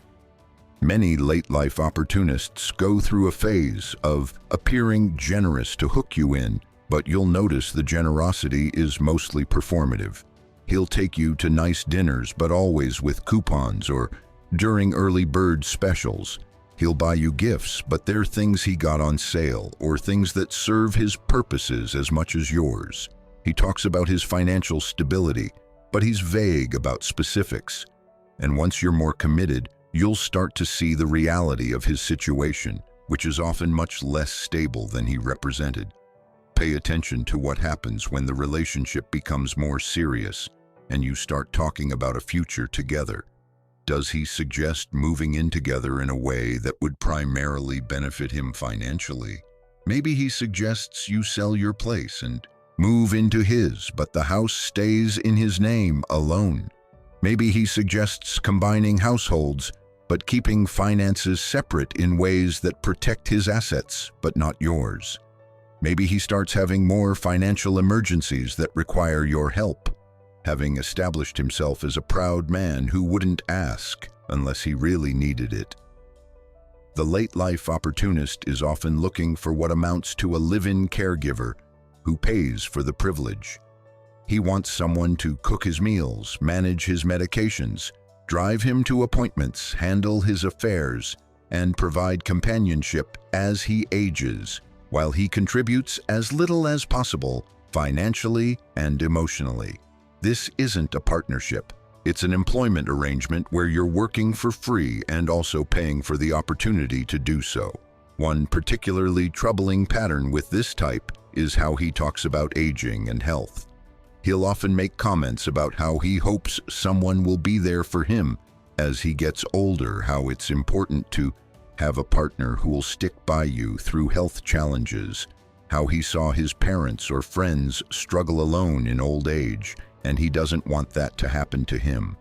Many late-life opportunists go through a phase of appearing generous to hook you in, but you'll notice the generosity is mostly performative. He'll take you to nice dinners, but always with coupons or during early bird specials. He'll buy you gifts, but they're things he got on sale or things that serve his purposes as much as yours. He talks about his financial stability, but he's vague about specifics. And once you're more committed, you'll start to see the reality of his situation, which is often much less stable than he represented. Pay attention to what happens when the relationship becomes more serious and you start talking about a future together. Does he suggest moving in together in a way that would primarily benefit him financially? Maybe he suggests you sell your place and move into his, but the house stays in his name alone. Maybe he suggests combining households, but keeping finances separate in ways that protect his assets, but not yours. Maybe he starts having more financial emergencies that require your help, having established himself as a proud man who wouldn't ask unless he really needed it. The late-life opportunist is often looking for what amounts to a live-in caregiver who pays for the privilege. He wants someone to cook his meals, manage his medications, drive him to appointments, handle his affairs, and provide companionship as he ages, while he contributes as little as possible financially and emotionally. This isn't a partnership. It's an employment arrangement where you're working for free and also paying for the opportunity to do so. One particularly troubling pattern with this type is how he talks about aging and health. He'll often make comments about how he hopes someone will be there for him as he gets older, how it's important to have a partner who will stick by you through health challenges, how he saw his parents or friends struggle alone in old age, and he doesn't want that to happen to him.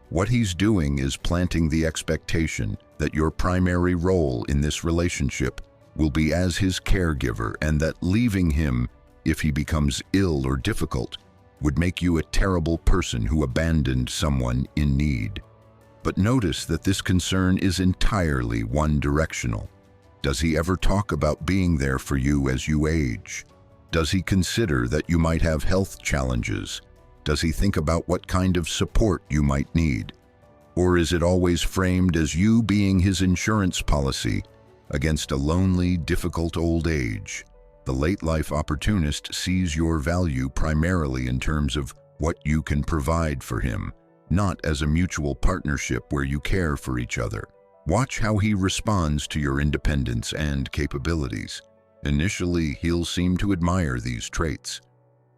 What he's doing is planting the expectation that your primary role in this relationship will be as his caregiver, and that leaving him, if he becomes ill or difficult, would make you a terrible person who abandoned someone in need. But notice that this concern is entirely one-directional. Does he ever talk about being there for you as you age? Does he consider that you might have health challenges? Does he think about what kind of support you might need? Or is it always framed as you being his insurance policy against a lonely, difficult old age? The late-life opportunist sees your value primarily in terms of what you can provide for him, not as a mutual partnership where you care for each other. Watch how he responds to your independence and capabilities. Initially, he'll seem to admire these traits.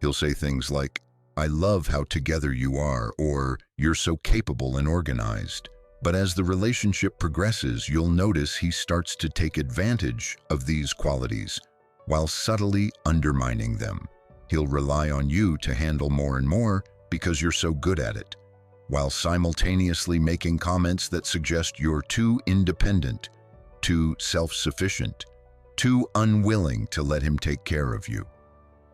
He'll say things like, "I love how together you are," or "You're so capable and organized." But as the relationship progresses, you'll notice he starts to take advantage of these qualities while subtly undermining them. He'll rely on you to handle more and more because you're so good at it, while simultaneously making comments that suggest you're too independent, too self-sufficient. too unwilling to let him take care of you.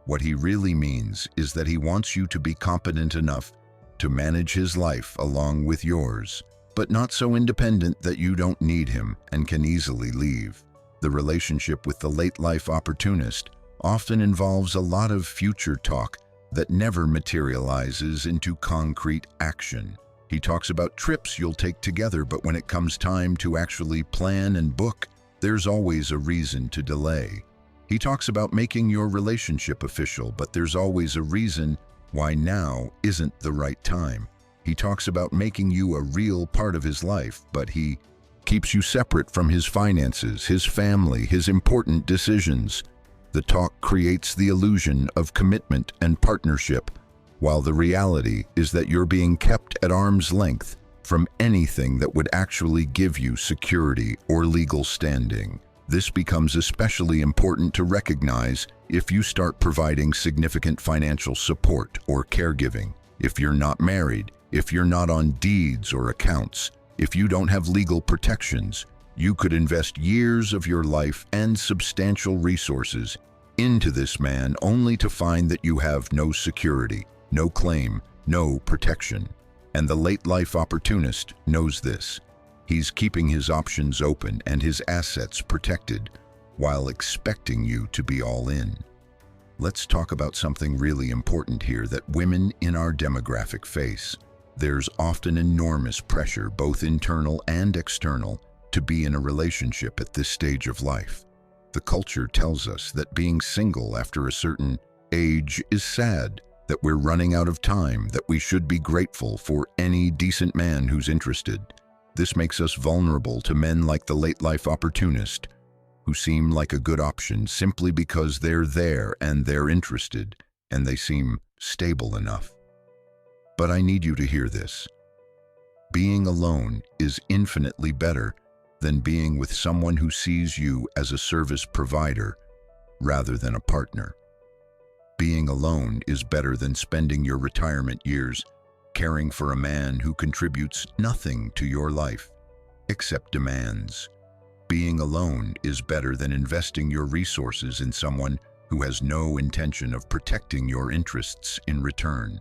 What he really means is that he wants you to be competent enough to manage his life along with yours, but not so independent that you don't need him and can easily leave. The relationship with the late-life opportunist often involves a lot of future talk that never materializes into concrete action. He talks about trips you'll take together, but when it comes time to actually plan and book, there's always a reason to delay. He talks about making your relationship official, but there's always a reason why now isn't the right time. He talks about making you a real part of his life, but he keeps you separate from his finances, his family, his important decisions. The talk creates the illusion of commitment and partnership, while the reality is that you're being kept at arm's length from anything that would actually give you security or legal standing. This becomes especially important to recognize if you start providing significant financial support or caregiving, if you're not married, if you're not on deeds or accounts, if you don't have legal protections. You could invest years of your life and substantial resources into this man only to find that you have no security, no claim, no protection. And the late-life opportunist knows this. He's keeping his options open and his assets protected while expecting you to be all in. Let's talk about something really important here that women in our demographic face. There's often enormous pressure, both internal and external, to be in a relationship at this stage of life. The culture tells us that being single after a certain age is sad, that we're running out of time, that we should be grateful for any decent man who's interested. This makes us vulnerable to men like the late-life opportunist, who seem like a good option simply because they're there and they're interested, and they seem stable enough. But I need you to hear this. Being alone is infinitely better than being with someone who sees you as a service provider rather than a partner. Being alone is better than spending your retirement years caring for a man who contributes nothing to your life except demands. Being alone is better than investing your resources in someone who has no intention of protecting your interests in return.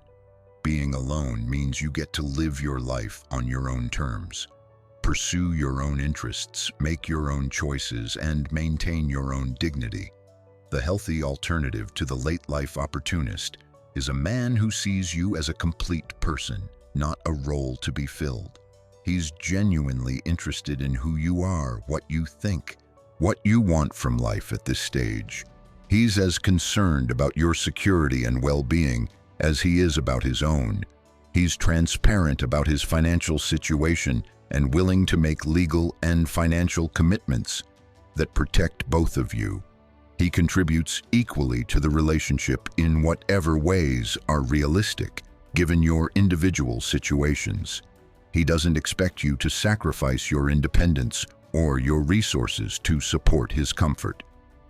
Being alone means you get to live your life on your own terms. Pursue your own interests, make your own choices, and maintain your own dignity. The healthy alternative to the late-life opportunist is a man who sees you as a complete person, not a role to be filled. He's genuinely interested in who you are, what you think, what you want from life at this stage. He's as concerned about your security and well-being as he is about his own. He's transparent about his financial situation and willing to make legal and financial commitments that protect both of you. He contributes equally to the relationship in whatever ways are realistic, given your individual situations. He doesn't expect you to sacrifice your independence or your resources to support his comfort.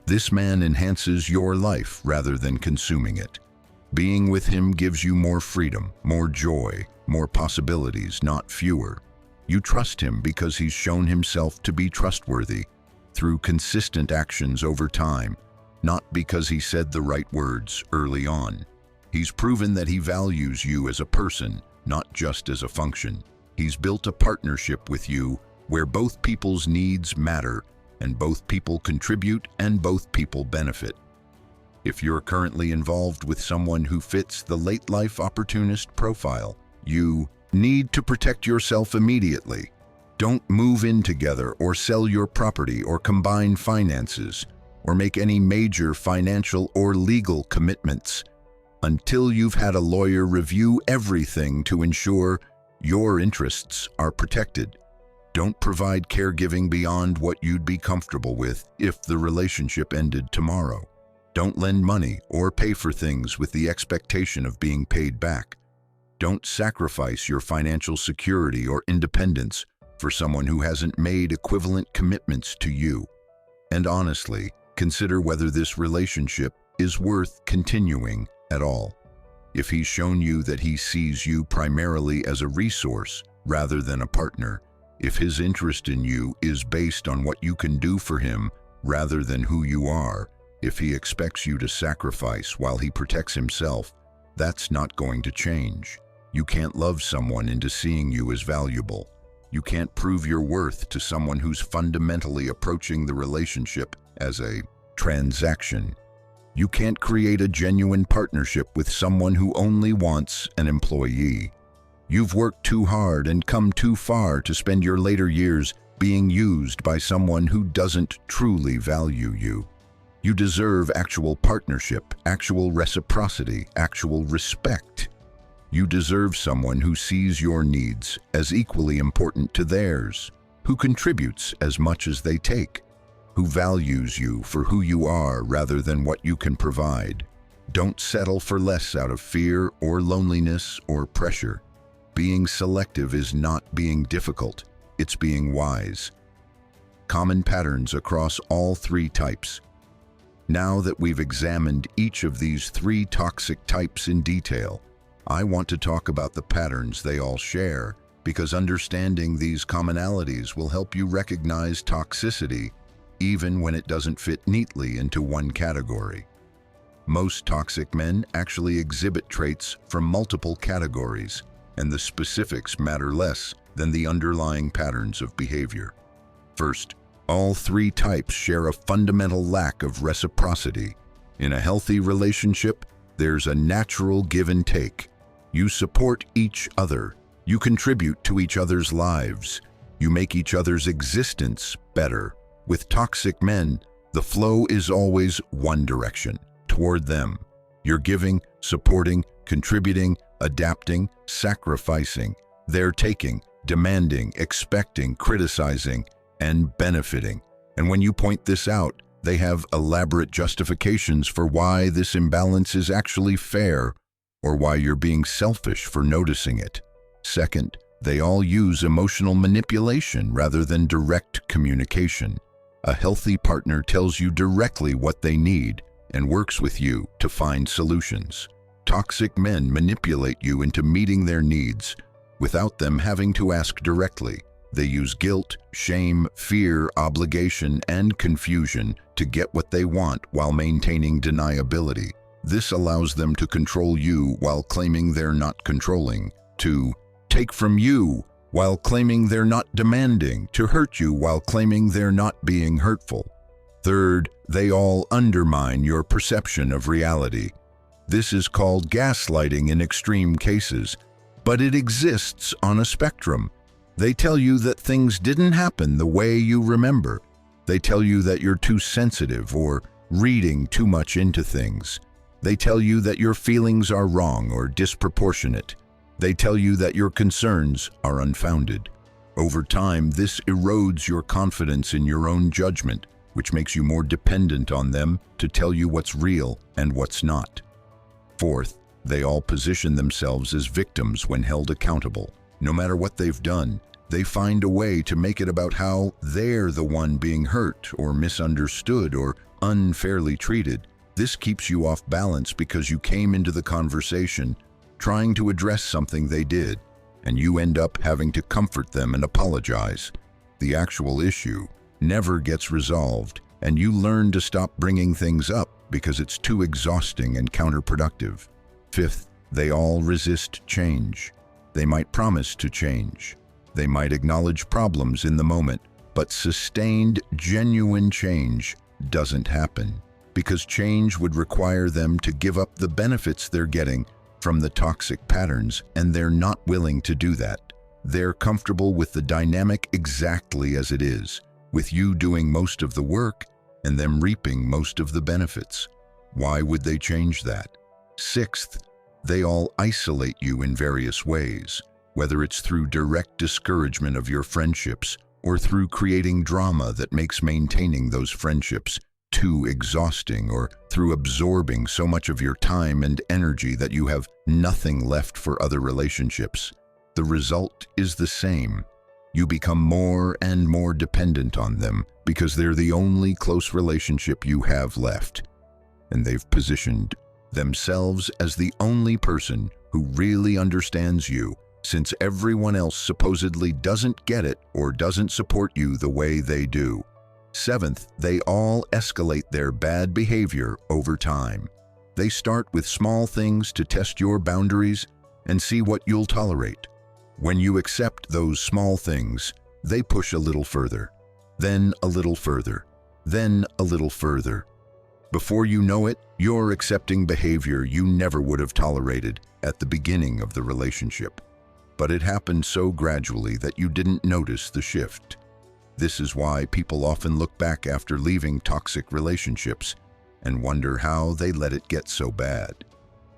This man enhances your life rather than consuming it. Being with him gives you more freedom, more joy, more possibilities, not fewer. You trust him because he's shown himself to be trustworthy through consistent actions over time, not because he said the right words early on. He's proven that he values you as a person, not just as a function. He's built a partnership with you where both people's needs matter and both people contribute and both people benefit. If you're currently involved with someone who fits the late-life opportunist profile, you need to protect yourself immediately. Don't move in together or sell your property or combine finances or make any major financial or legal commitments until you've had a lawyer review everything to ensure your interests are protected. Don't provide caregiving beyond what you'd be comfortable with if the relationship ended tomorrow. Don't lend money or pay for things with the expectation of being paid back. Don't sacrifice your financial security or independence for someone who hasn't made equivalent commitments to you. And honestly, consider whether this relationship is worth continuing at all. If he's shown you that he sees you primarily as a resource rather than a partner, if his interest in you is based on what you can do for him rather than who you are. If he expects you to sacrifice while he protects himself, that's not going to change. You can't love someone into seeing you as valuable. You can't prove your worth to someone who's fundamentally approaching the relationship as a transaction. You can't create a genuine partnership with someone who only wants an employee. You've worked too hard and come too far to spend your later years being used by someone who doesn't truly value you. You deserve actual partnership, actual reciprocity, actual respect. You deserve someone who sees your needs as equally important to theirs, who contributes as much as they take, who values you for who you are rather than what you can provide. Don't settle for less out of fear or loneliness or pressure. Being selective is not being difficult, it's being wise. Common patterns across all three types. Now that we've examined each of these three toxic types in detail, I want to talk about the patterns they all share, because understanding these commonalities will help you recognize toxicity even when it doesn't fit neatly into one category. Most toxic men actually exhibit traits from multiple categories, and the specifics matter less than the underlying patterns of behavior. First, all three types share a fundamental lack of reciprocity. In a healthy relationship, there's a natural give and take. You support each other. You contribute to each other's lives. You make each other's existence better. With toxic men, the flow is always one direction, toward them. You're giving, supporting, contributing, adapting, sacrificing. They're taking, demanding, expecting, criticizing, and benefiting. And when you point this out, they have elaborate justifications for why this imbalance is actually fair, or why you're being selfish for noticing it. Second, they all use emotional manipulation rather than direct communication. A healthy partner tells you directly what they need and works with you to find solutions. Toxic men manipulate you into meeting their needs without them having to ask directly. They use guilt, shame, fear, obligation, and confusion to get what they want while maintaining deniability. This allows them to control you while claiming they're not controlling, to take from you while claiming they're not demanding, to hurt you while claiming they're not being hurtful. Third, they all undermine your perception of reality. This is called gaslighting in extreme cases, but it exists on a spectrum. They tell you that things didn't happen the way you remember. They tell you that you're too sensitive or reading too much into things. They tell you that your feelings are wrong or disproportionate. They tell you that your concerns are unfounded. Over time, this erodes your confidence in your own judgment, which makes you more dependent on them to tell you what's real and what's not. Fourth, they all position themselves as victims when held accountable. No matter what they've done, they find a way to make it about how they're the one being hurt or misunderstood or unfairly treated. This keeps you off balance because you came into the conversation trying to address something they did, and you end up having to comfort them and apologize. The actual issue never gets resolved, and you learn to stop bringing things up because it's too exhausting and counterproductive. Fifth, they all resist change. They might promise to change. They might acknowledge problems in the moment, but sustained, genuine change doesn't happen because change would require them to give up the benefits they're getting from the toxic patterns, and they're not willing to do that. They're comfortable with the dynamic exactly as it is, with you doing most of the work and them reaping most of the benefits. Why would they change that? Sixth, they all isolate you in various ways, whether it's through direct discouragement of your friendships or through creating drama that makes maintaining those friendships too exhausting, or through absorbing so much of your time and energy that you have nothing left for other relationships. The result is the same. You become more and more dependent on them because they're the only close relationship you have left, and they've positioned themselves as the only person who really understands you, since everyone else supposedly doesn't get it or doesn't support you the way they do. Seventh, they all escalate their bad behavior over time. They start with small things to test your boundaries and see what you'll tolerate. When you accept those small things, they push a little further, then a little further, then a little further. Before you know it, you're accepting behavior you never would have tolerated at the beginning of the relationship. But it happened so gradually that you didn't notice the shift. This is why people often look back after leaving toxic relationships and wonder how they let it get so bad.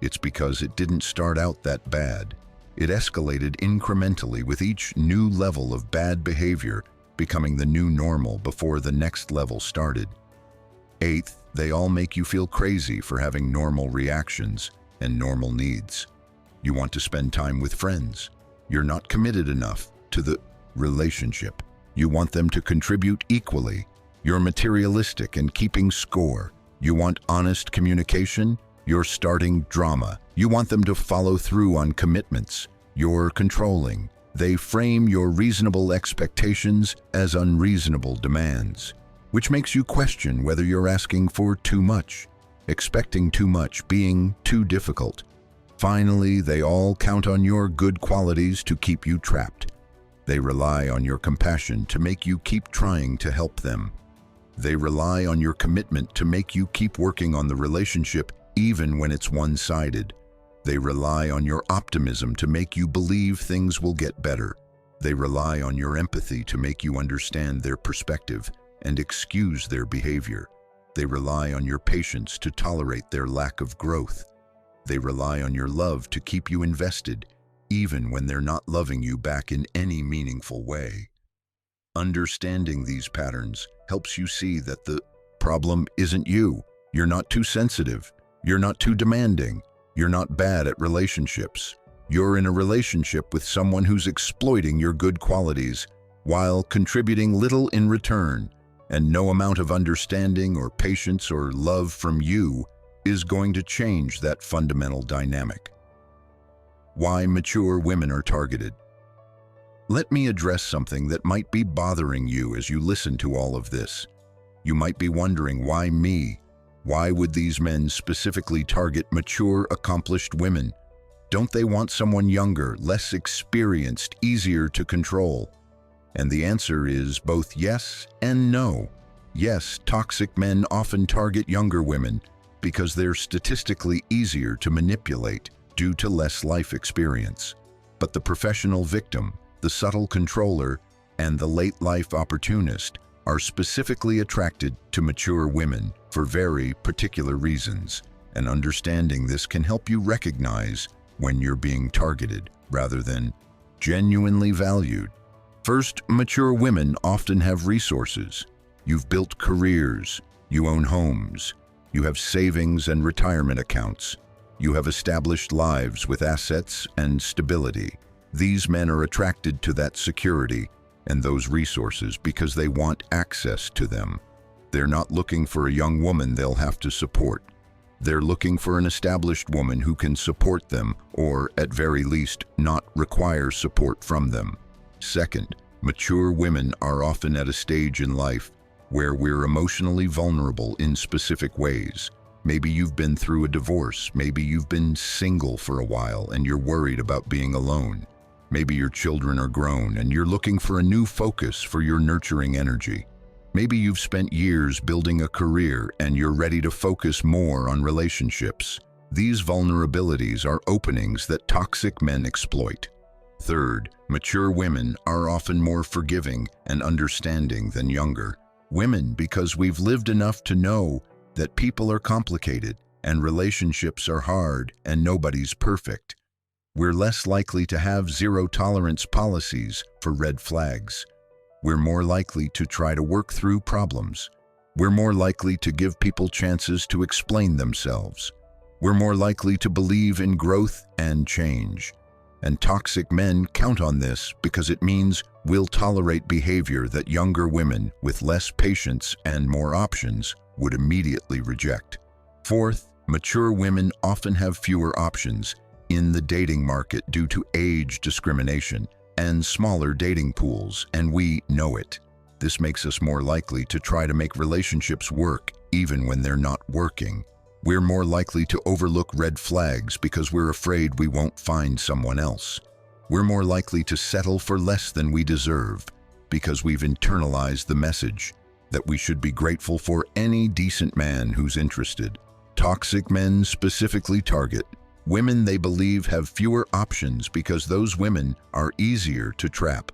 It's because it didn't start out that bad. It escalated incrementally with each new level of bad behavior becoming the new normal before the next level started. Eighth, they all make you feel crazy for having normal reactions and normal needs. You want to spend time with friends. You're not committed enough to the relationship. You want them to contribute equally. You're materialistic and keeping score. You want honest communication. You're starting drama. You want them to follow through on commitments. You're controlling. They frame your reasonable expectations as unreasonable demands, which makes you question whether you're asking for too much, expecting too much, being too difficult. Finally, they all count on your good qualities to keep you trapped. They rely on your compassion to make you keep trying to help them. They rely on your commitment to make you keep working on the relationship even when it's one-sided. They rely on your optimism to make you believe things will get better. They rely on your empathy to make you understand their perspective and excuse their behavior. They rely on your patience to tolerate their lack of growth. They rely on your love to keep you invested, even when they're not loving you back in any meaningful way. Understanding these patterns helps you see that the problem isn't you. You're not too sensitive. You're not too demanding. You're not bad at relationships. You're in a relationship with someone who's exploiting your good qualities while contributing little in return, and no amount of understanding or patience or love from you is going to change that fundamental dynamic. Why mature women are targeted. Let me address something that might be bothering you as you listen to all of this. You might be wondering, why me? Why would these men specifically target mature, accomplished women? Don't they want someone younger, less experienced, easier to control? And the answer is both yes and no. Yes, toxic men often target younger women because they're statistically easier to manipulate due to less life experience. But the professional victim, the subtle controller, and the late-life opportunist are specifically attracted to mature women for very particular reasons, and understanding this can help you recognize when you're being targeted rather than genuinely valued. First, mature women often have resources. You've built careers, you own homes, you have savings and retirement accounts, you have established lives with assets and stability. These men are attracted to that security and those resources because they want access to them. They're not looking for a young woman they'll have to support. They're looking for an established woman who can support them, or at very least not require support from them. Second, mature women are often at a stage in life where we're emotionally vulnerable in specific ways. Maybe you've been through a divorce. Maybe you've been single for a while and you're worried about being alone. Maybe your children are grown and you're looking for a new focus for your nurturing energy. Maybe you've spent years building a career and you're ready to focus more on relationships. These vulnerabilities are openings that toxic men exploit. Third, mature women are often more forgiving and understanding than younger women because we've lived enough to know that people are complicated and relationships are hard and nobody's perfect. We're less likely to have zero-tolerance policies for red flags. We're more likely to try to work through problems. We're more likely to give people chances to explain themselves. We're more likely to believe in growth and change. And toxic men count on this because it means we'll tolerate behavior that younger women with less patience and more options would immediately reject. Fourth, mature women often have fewer options in the dating market due to age discrimination and smaller dating pools, and we know it. This makes us more likely to try to make relationships work even when they're not working. We're more likely to overlook red flags because we're afraid we won't find someone else. We're more likely to settle for less than we deserve because we've internalized the message that we should be grateful for any decent man who's interested. Toxic men specifically target women they believe have fewer options because those women are easier to trap.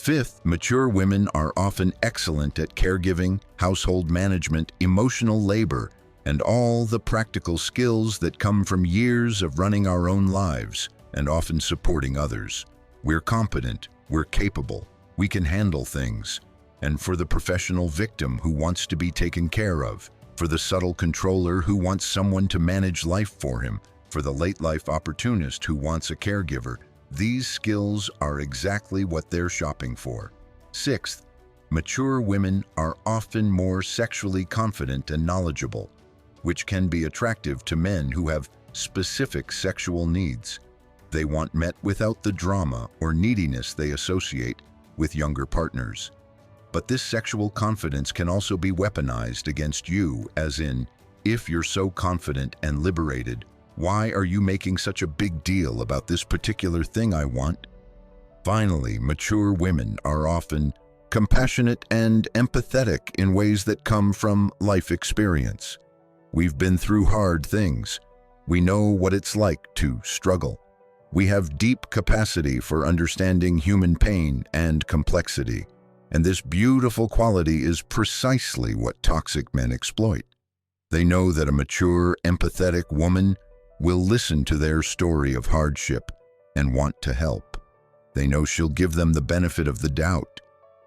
Fifth, mature women are often excellent at caregiving, household management, emotional labor, and all the practical skills that come from years of running our own lives and often supporting others. We're competent, we're capable, we can handle things. And for the professional victim who wants to be taken care of, for the subtle controller who wants someone to manage life for him, for the late-life opportunist who wants a caregiver, these skills are exactly what they're shopping for. Sixth, mature women are often more sexually confident and knowledgeable, which can be attractive to men who have specific sexual needs. They want met without the drama or neediness they associate with younger partners. But this sexual confidence can also be weaponized against you, as in, if you're so confident and liberated, why are you making such a big deal about this particular thing I want? Finally, mature women are often compassionate and empathetic in ways that come from life experience. We've been through hard things. We know what it's like to struggle. We have deep capacity for understanding human pain and complexity. And this beautiful quality is precisely what toxic men exploit. They know that a mature, empathetic woman will listen to their story of hardship and want to help. They know she'll give them the benefit of the doubt.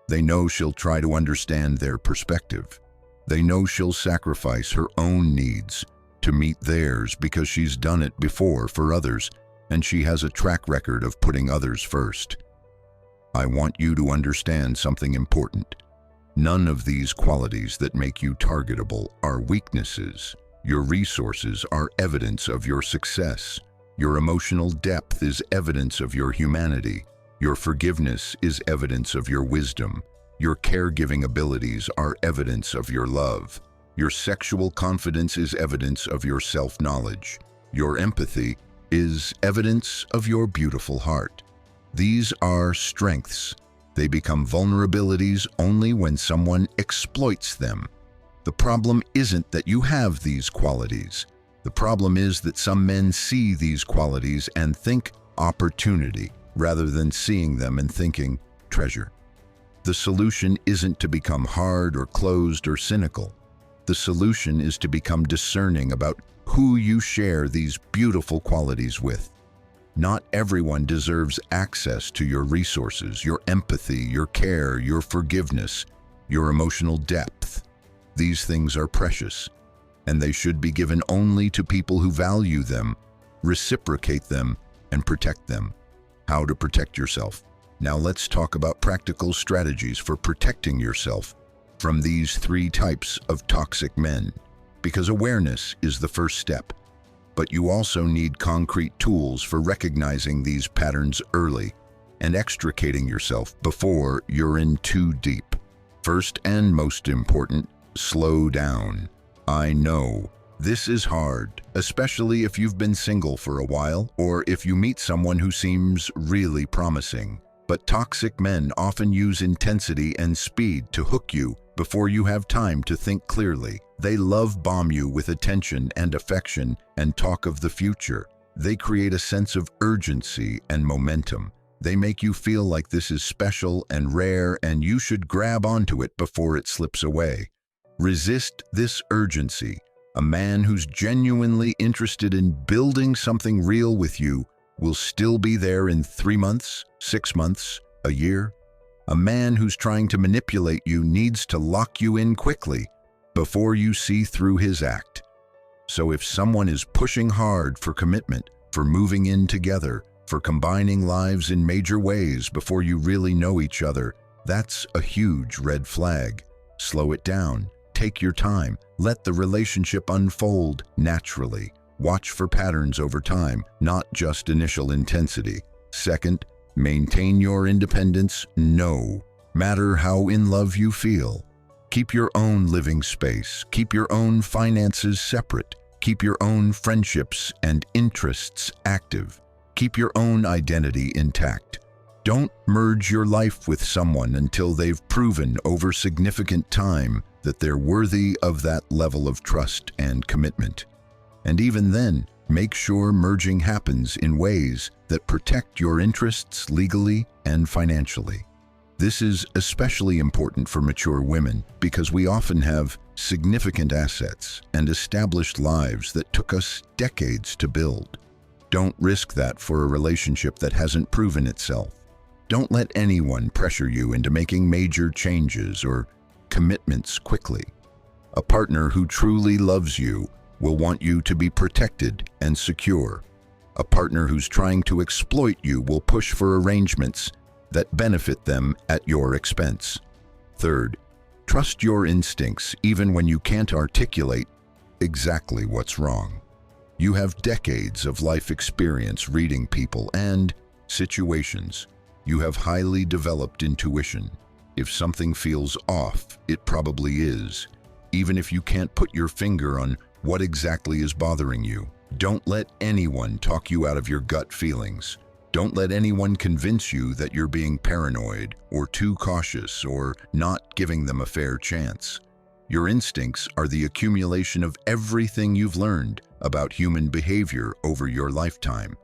They know she'll try to understand their perspective. They know she'll sacrifice her own needs to meet theirs because she's done it before for others, and she has a track record of putting others first. I want you to understand something important. None of these qualities that make you targetable are weaknesses. Your resources are evidence of your success. Your emotional depth is evidence of your humanity. Your forgiveness is evidence of your wisdom. Your caregiving abilities are evidence of your love. Your sexual confidence is evidence of your self-knowledge. Your empathy is evidence of your beautiful heart. These are strengths. They become vulnerabilities only when someone exploits them. The problem isn't that you have these qualities. The problem is that some men see these qualities and think opportunity, rather than seeing them and thinking treasure. The solution isn't to become hard or closed or cynical. The solution is to become discerning about who you share these beautiful qualities with. Not everyone deserves access to your resources, your empathy, your care, your forgiveness, your emotional depth. These things are precious, and they should be given only to people who value them, reciprocate them, and protect them. How to protect yourself. Now let's talk about practical strategies for protecting yourself from these three types of toxic men, because awareness is the first step. But you also need concrete tools for recognizing these patterns early and extricating yourself before you're in too deep. First and most important, slow down. I know this is hard, especially if you've been single for a while or if you meet someone who seems really promising. But toxic men often use intensity and speed to hook you before you have time to think clearly. They love bomb you with attention and affection and talk of the future. They create a sense of urgency and momentum. They make you feel like this is special and rare and you should grab onto it before it slips away. Resist this urgency. A man who's genuinely interested in building something real with you will still be there in 3 months, 6 months, a year. A man who's trying to manipulate you needs to lock you in quickly before you see through his act. So if someone is pushing hard for commitment, for moving in together, for combining lives in major ways before you really know each other, that's a huge red flag. Slow it down. Take your time. Let the relationship unfold naturally. Watch for patterns over time, not just initial intensity. Second, maintain your independence. No, matter how in love you feel. Keep your own living space. Keep your own finances separate. Keep your own friendships and interests active. Keep your own identity intact. Don't merge your life with someone until they've proven over significant time that they're worthy of that level of trust and commitment. And even then, make sure merging happens in ways that protect your interests legally and financially. This is especially important for mature women because we often have significant assets and established lives that took us decades to build. Don't risk that for a relationship that hasn't proven itself. Don't let anyone pressure you into making major changes or commitments quickly. A partner who truly loves you will want you to be protected and secure. A partner who's trying to exploit you will push for arrangements that benefit them at your expense. Third, trust your instincts even when you can't articulate exactly what's wrong. You have decades of life experience reading people and situations. You have highly developed intuition. If something feels off, it probably is, even if you can't put your finger on what exactly is bothering you. Don't let anyone talk you out of your gut feelings. Don't let anyone convince you that you're being paranoid or too cautious or not giving them a fair chance. Your instincts are the accumulation of everything you've learned about human behavior over your lifetime.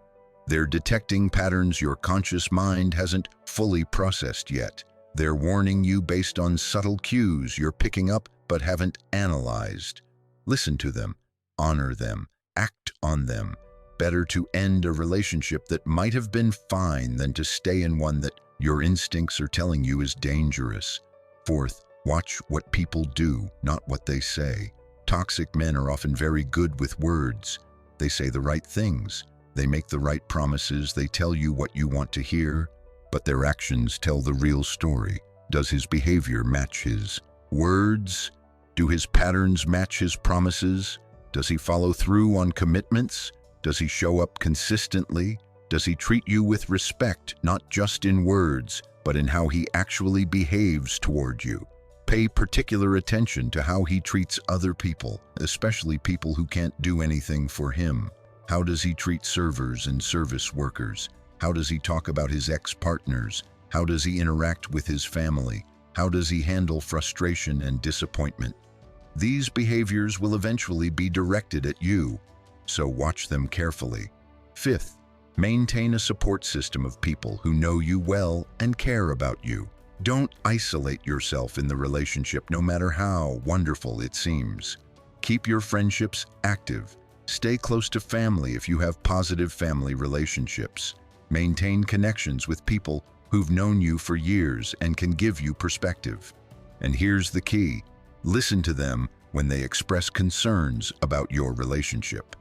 They're detecting patterns your conscious mind hasn't fully processed yet. They're warning you based on subtle cues you're picking up but haven't analyzed. Listen to them, honor them, act on them. Better to end a relationship that might have been fine than to stay in one that your instincts are telling you is dangerous. Fourth, watch what people do, not what they say. Toxic men are often very good with words. They say the right things. They make the right promises. They tell you what you want to hear, but their actions tell the real story. Does his behavior match his words? Do his patterns match his promises? Does he follow through on commitments? Does he show up consistently? Does he treat you with respect, not just in words, but in how he actually behaves toward you? Pay particular attention to how he treats other people, especially people who can't do anything for him. How does he treat servers and service workers? How does he talk about his ex-partners? How does he interact with his family? How does he handle frustration and disappointment? These behaviors will eventually be directed at you, so watch them carefully. Fifth, maintain a support system of people who know you well and care about you. Don't isolate yourself in the relationship, no matter how wonderful it seems. Keep your friendships active. Stay close to family if you have positive family relationships. Maintain connections with people who've known you for years and can give you perspective. And here's the key: listen to them when they express concerns about your relationship.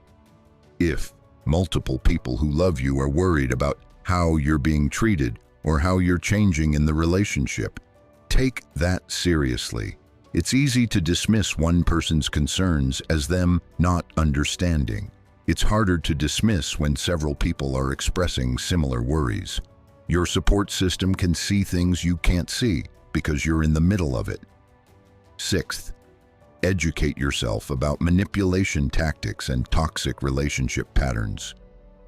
If multiple people who love you are worried about how you're being treated or how you're changing in the relationship, take that seriously. It's easy to dismiss one person's concerns as them not understanding. It's harder to dismiss when several people are expressing similar worries. Your support system can see things you can't see because you're in the middle of it. Sixth, educate yourself about manipulation tactics and toxic relationship patterns.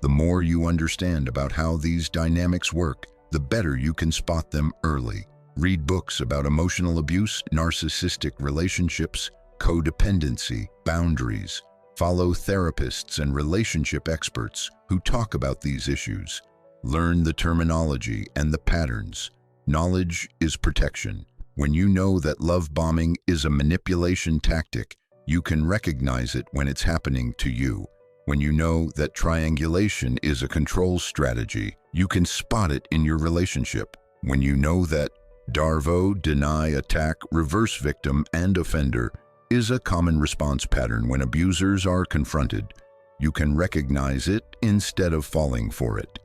The more you understand about how these dynamics work, the better you can spot them early. Read books about emotional abuse, narcissistic relationships, codependency, boundaries. Follow therapists and relationship experts who talk about these issues. Learn the terminology and the patterns. Knowledge is protection. When you know that love bombing is a manipulation tactic, you can recognize it when it's happening to you. When you know that triangulation is a control strategy, you can spot it in your relationship. When you know that Darvo, deny, attack, reverse victim, and offender is a common response pattern when abusers are confronted, you can recognize it instead of falling for it.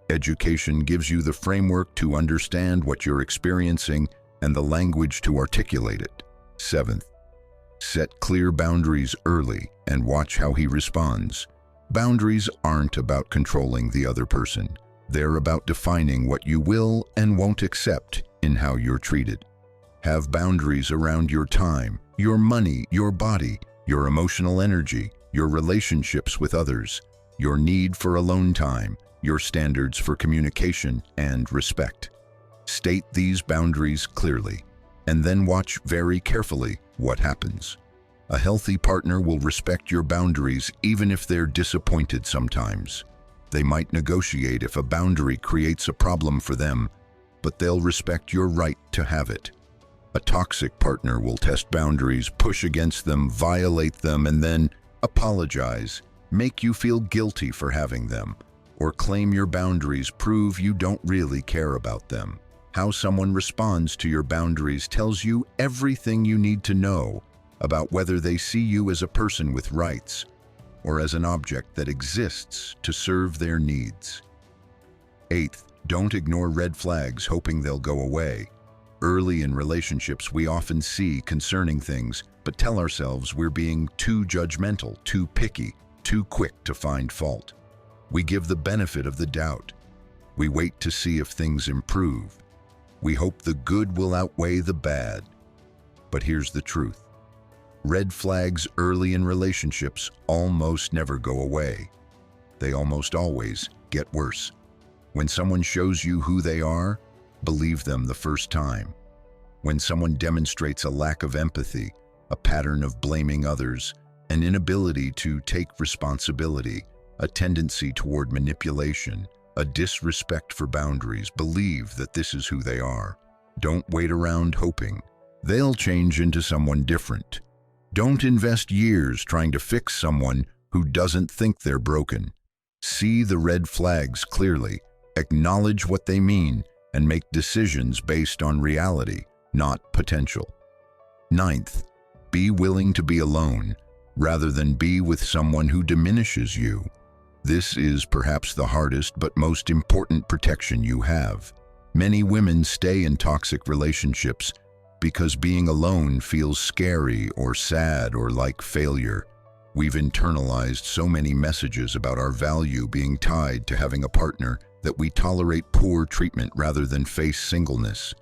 Education gives you the framework to understand what you're experiencing and the language to articulate it. Seventh, set clear boundaries early and watch how he responds. Boundaries aren't about controlling the other person. They're about defining what you will and won't accept in how you're treated. Have boundaries around your time, your money, your body, your emotional energy, your relationships with others, your need for alone time, your standards for communication and respect. State these boundaries clearly, and then watch very carefully what happens. A healthy partner will respect your boundaries even if they're disappointed sometimes. They might negotiate if a boundary creates a problem for them, but they'll respect your right to have it. A toxic partner will test boundaries, push against them, violate them, and then apologize, make you feel guilty for having them, or claim your boundaries prove you don't really care about them. How someone responds to your boundaries tells you everything you need to know about whether they see you as a person with rights or as an object that exists to serve their needs. Eighth, don't ignore red flags hoping they'll go away. Early in relationships, we often see concerning things, but tell ourselves we're being too judgmental, too picky, too quick to find fault. We give the benefit of the doubt. We wait to see if things improve. We hope the good will outweigh the bad. But here's the truth. Red flags early in relationships almost never go away. They almost always get worse. When someone shows you who they are, believe them the first time. When someone demonstrates a lack of empathy, a pattern of blaming others, an inability to take responsibility, a tendency toward manipulation, a disrespect for boundaries, believe that this is who they are. Don't wait around hoping they'll change into someone different. Don't invest years trying to fix someone who doesn't think they're broken. See the red flags clearly, acknowledge what they mean, and make decisions based on reality, not potential. Ninth, be willing to be alone rather than be with someone who diminishes you. This is perhaps the hardest but most important protection you have. Many women stay in toxic relationships because being alone feels scary or sad or like failure. We've internalized so many messages about our value being tied to having a partner that we tolerate poor treatment rather than face singleness.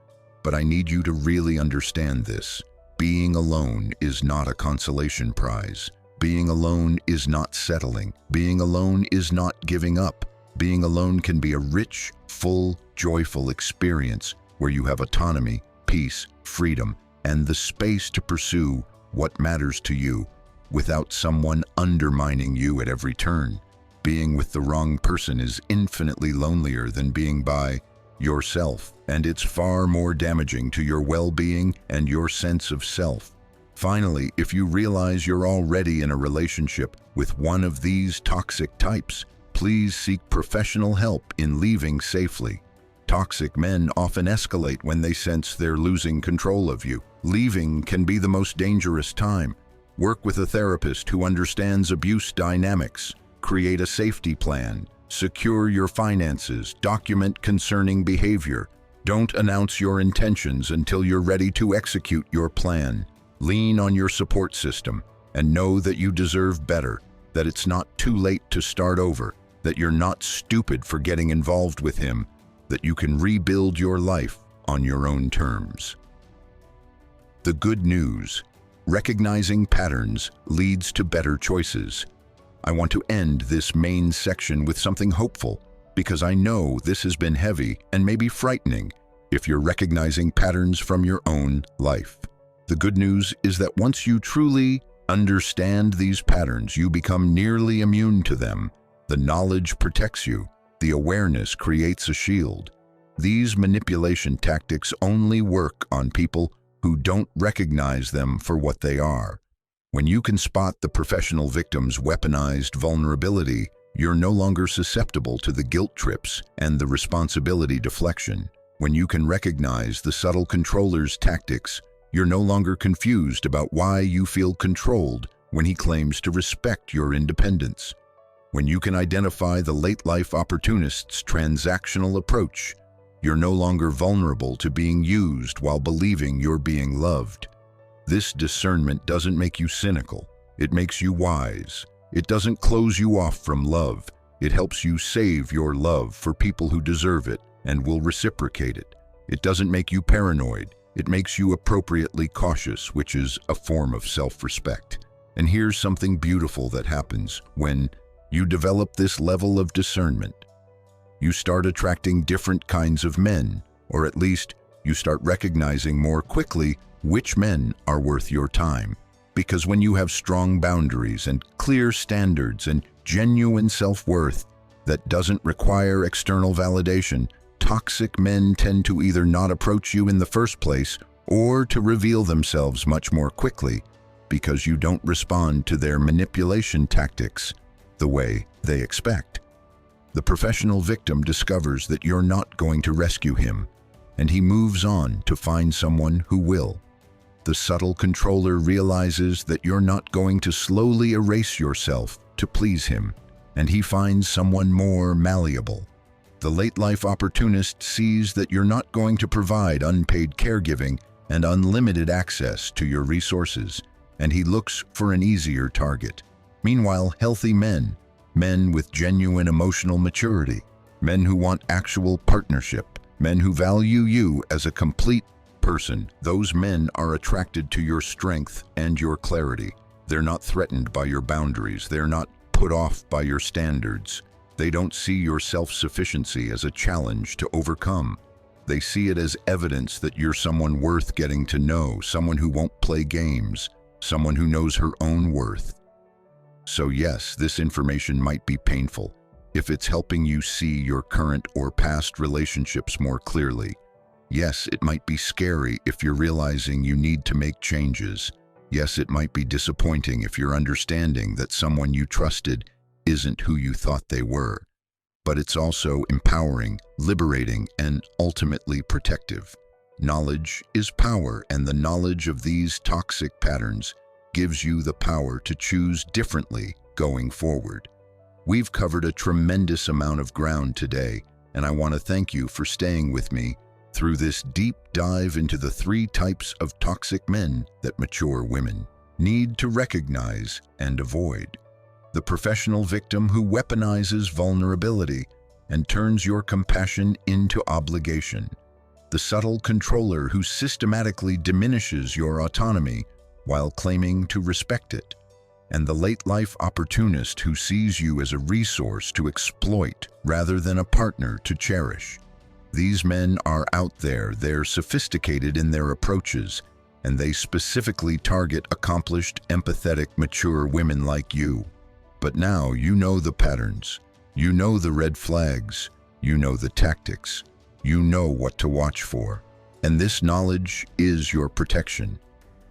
But I need you to really understand this. Being alone is not a consolation prize. Being alone is not settling. Being alone is not giving up. Being alone can be a rich, full, joyful experience where you have autonomy, peace, freedom, and the space to pursue what matters to you without someone undermining you at every turn. Being with the wrong person is infinitely lonelier than being by yourself, and it's far more damaging to your well-being and your sense of self. Finally, if you realize you're already in a relationship with one of these toxic types, please seek professional help in leaving safely. Toxic men often escalate when they sense they're losing control of you. Leaving can be the most dangerous time. Work with a therapist who understands abuse dynamics. Create a safety plan. Secure your finances. Document concerning behavior. Don't announce your intentions until you're ready to execute your plan. Lean on your support system and know that you deserve better, that it's not too late to start over, that you're not stupid for getting involved with him, that you can rebuild your life on your own terms. The good news: recognizing patterns leads to better choices. I want to end this main section with something hopeful, because I know this has been heavy and maybe frightening if you're recognizing patterns from your own life. The good news is that once you truly understand these patterns, you become nearly immune to them. The knowledge protects you. The awareness creates a shield. These manipulation tactics only work on people who don't recognize them for what they are. When you can spot the professional victim's weaponized vulnerability, you're no longer susceptible to the guilt trips and the responsibility deflection. When you can recognize the subtle controller's tactics, you're no longer confused about why you feel controlled when he claims to respect your independence. When you can identify the late-life opportunist's transactional approach, you're no longer vulnerable to being used while believing you're being loved. This discernment doesn't make you cynical. It makes you wise. It doesn't close you off from love. It helps you save your love for people who deserve it and will reciprocate it. It doesn't make you paranoid. It makes you appropriately cautious, which is a form of self-respect. And here's something beautiful that happens when you develop this level of discernment. You start attracting different kinds of men, or at least you start recognizing more quickly which men are worth your time. Because when you have strong boundaries and clear standards and genuine self-worth that doesn't require external validation, toxic men tend to either not approach you in the first place or to reveal themselves much more quickly because you don't respond to their manipulation tactics the way they expect. The professional victim discovers that you're not going to rescue him, and he moves on to find someone who will. The subtle controller realizes that you're not going to slowly erase yourself to please him, and he finds someone more malleable. The late-life opportunist sees that you're not going to provide unpaid caregiving and unlimited access to your resources, and he looks for an easier target. Meanwhile, healthy men with genuine emotional maturity, men who want actual partnership, men who value you as a complete person, those men are attracted to your strength and your clarity. They're not threatened by your boundaries. They're not put off by your standards. They don't see your self-sufficiency as a challenge to overcome. They see it as evidence that you're someone worth getting to know, someone who won't play games, someone who knows her own worth. So yes, this information might be painful if it's helping you see your current or past relationships more clearly. Yes, it might be scary if you're realizing you need to make changes. Yes, it might be disappointing if you're understanding that someone you trusted isn't who you thought they were. But it's also empowering, liberating, and ultimately protective. Knowledge is power, and the knowledge of these toxic patterns gives you the power to choose differently going forward. We've covered a tremendous amount of ground today, and I want to thank you for staying with me through this deep dive into the 3 types of toxic men that mature women need to recognize and avoid. The professional victim who weaponizes vulnerability and turns your compassion into obligation. The subtle controller who systematically diminishes your autonomy while claiming to respect it. And the late-life opportunist who sees you as a resource to exploit rather than a partner to cherish. These men are out there, they're sophisticated in their approaches, and they specifically target accomplished, empathetic, mature women like you. But now you know the patterns, you know the red flags, you know the tactics, you know what to watch for. And this knowledge is your protection.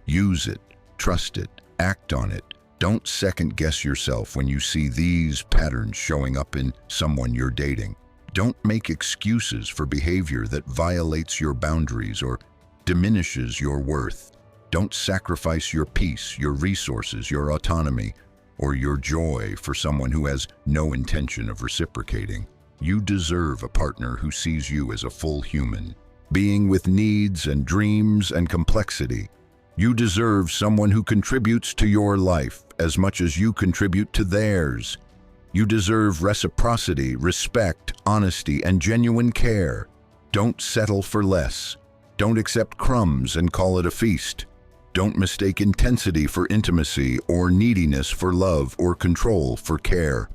Use it, trust it, act on it. Don't second-guess yourself when you see these patterns showing up in someone you're dating. Don't make excuses for behavior that violates your boundaries or diminishes your worth. Don't sacrifice your peace, your resources, your autonomy, or your joy for someone who has no intention of reciprocating. You deserve a partner who sees you as a full human, being with needs and dreams and complexity. You deserve someone who contributes to your life as much as you contribute to theirs. You deserve reciprocity, respect, honesty, and genuine care. Don't settle for less. Don't accept crumbs and call it a feast. Don't mistake intensity for intimacy or neediness for love or control for care.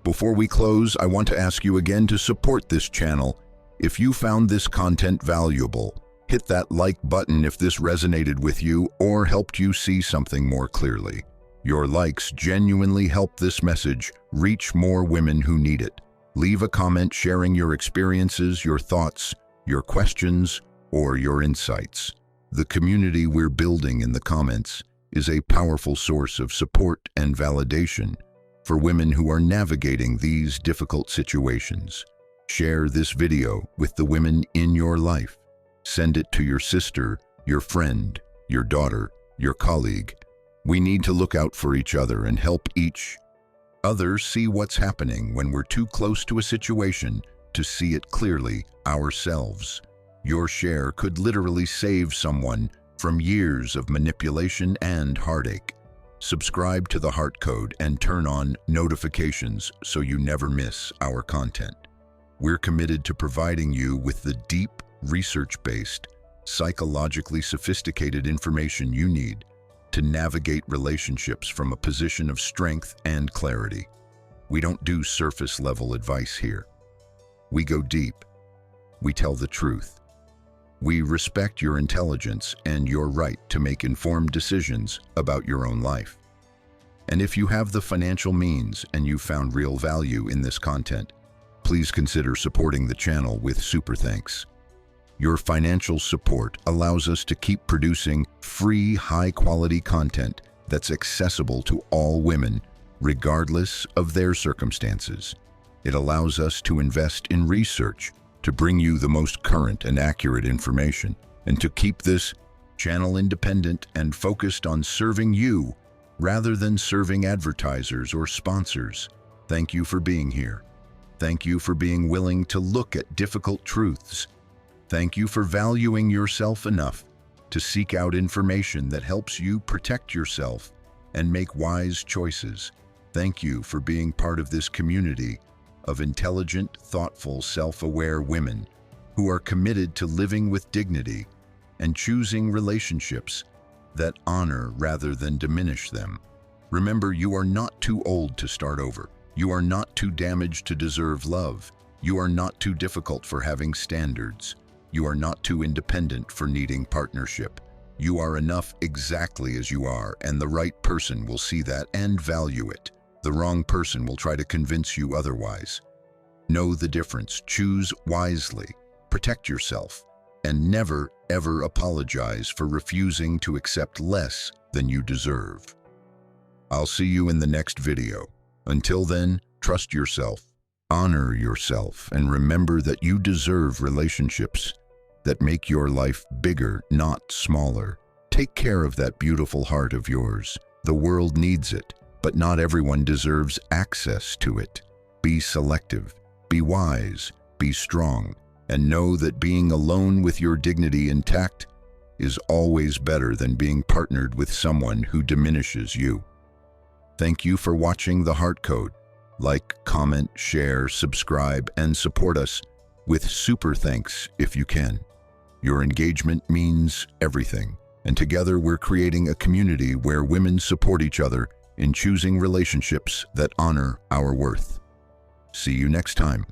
Before we close, I want to ask you again to support this channel. If you found this content valuable, hit that like button if this resonated with you or helped you see something more clearly. Your likes genuinely help this message reach more women who need it. Leave a comment sharing your experiences, your thoughts, your questions, or your insights. The community we're building in the comments is a powerful source of support and validation for women who are navigating these difficult situations. Share this video with the women in your life. Send it to your sister, your friend, your daughter, your colleague. We need to look out for each other and help each other see what's happening when we're too close to a situation to see it clearly ourselves. Your share could literally save someone from years of manipulation and heartache. Subscribe to the Heart Code and turn on notifications so you never miss our content. We're committed to providing you with the deep, research-based, psychologically sophisticated information you need to navigate relationships from a position of strength and clarity. We don't do surface-level advice here. We go deep. We tell the truth. We respect your intelligence and your right to make informed decisions about your own life. And if you have the financial means and you found real value in this content, please consider supporting the channel with super thanks. Your financial support allows us to keep producing free, high-quality content that's accessible to all women, regardless of their circumstances. It allows us to invest in research to bring you the most current and accurate information, and to keep this channel independent and focused on serving you rather than serving advertisers or sponsors. Thank you for being here. Thank you for being willing to look at difficult truths. Thank you for valuing yourself enough to seek out information that helps you protect yourself and make wise choices. Thank you for being part of this community of intelligent, thoughtful, self-aware women who are committed to living with dignity and choosing relationships that honor rather than diminish them. Remember, you are not too old to start over. You are not too damaged to deserve love. You are not too difficult for having standards. You are not too independent for needing partnership. You are enough exactly as you are, and the right person will see that and value it. The wrong person will try to convince you otherwise. Know the difference, choose wisely, protect yourself, and never, ever apologize for refusing to accept less than you deserve. I'll see you in the next video. Until then, trust yourself, honor yourself, and remember that you deserve relationships that make your life bigger, not smaller. Take care of that beautiful heart of yours. The world needs it, but not everyone deserves access to it. Be selective, be wise, be strong, and know that being alone with your dignity intact is always better than being partnered with someone who diminishes you. Thank you for watching The Heart Code. Like, comment, share, subscribe, and support us with super thanks if you can. Your engagement means everything, and together we're creating a community where women support each other in choosing relationships that honor our worth. See you next time.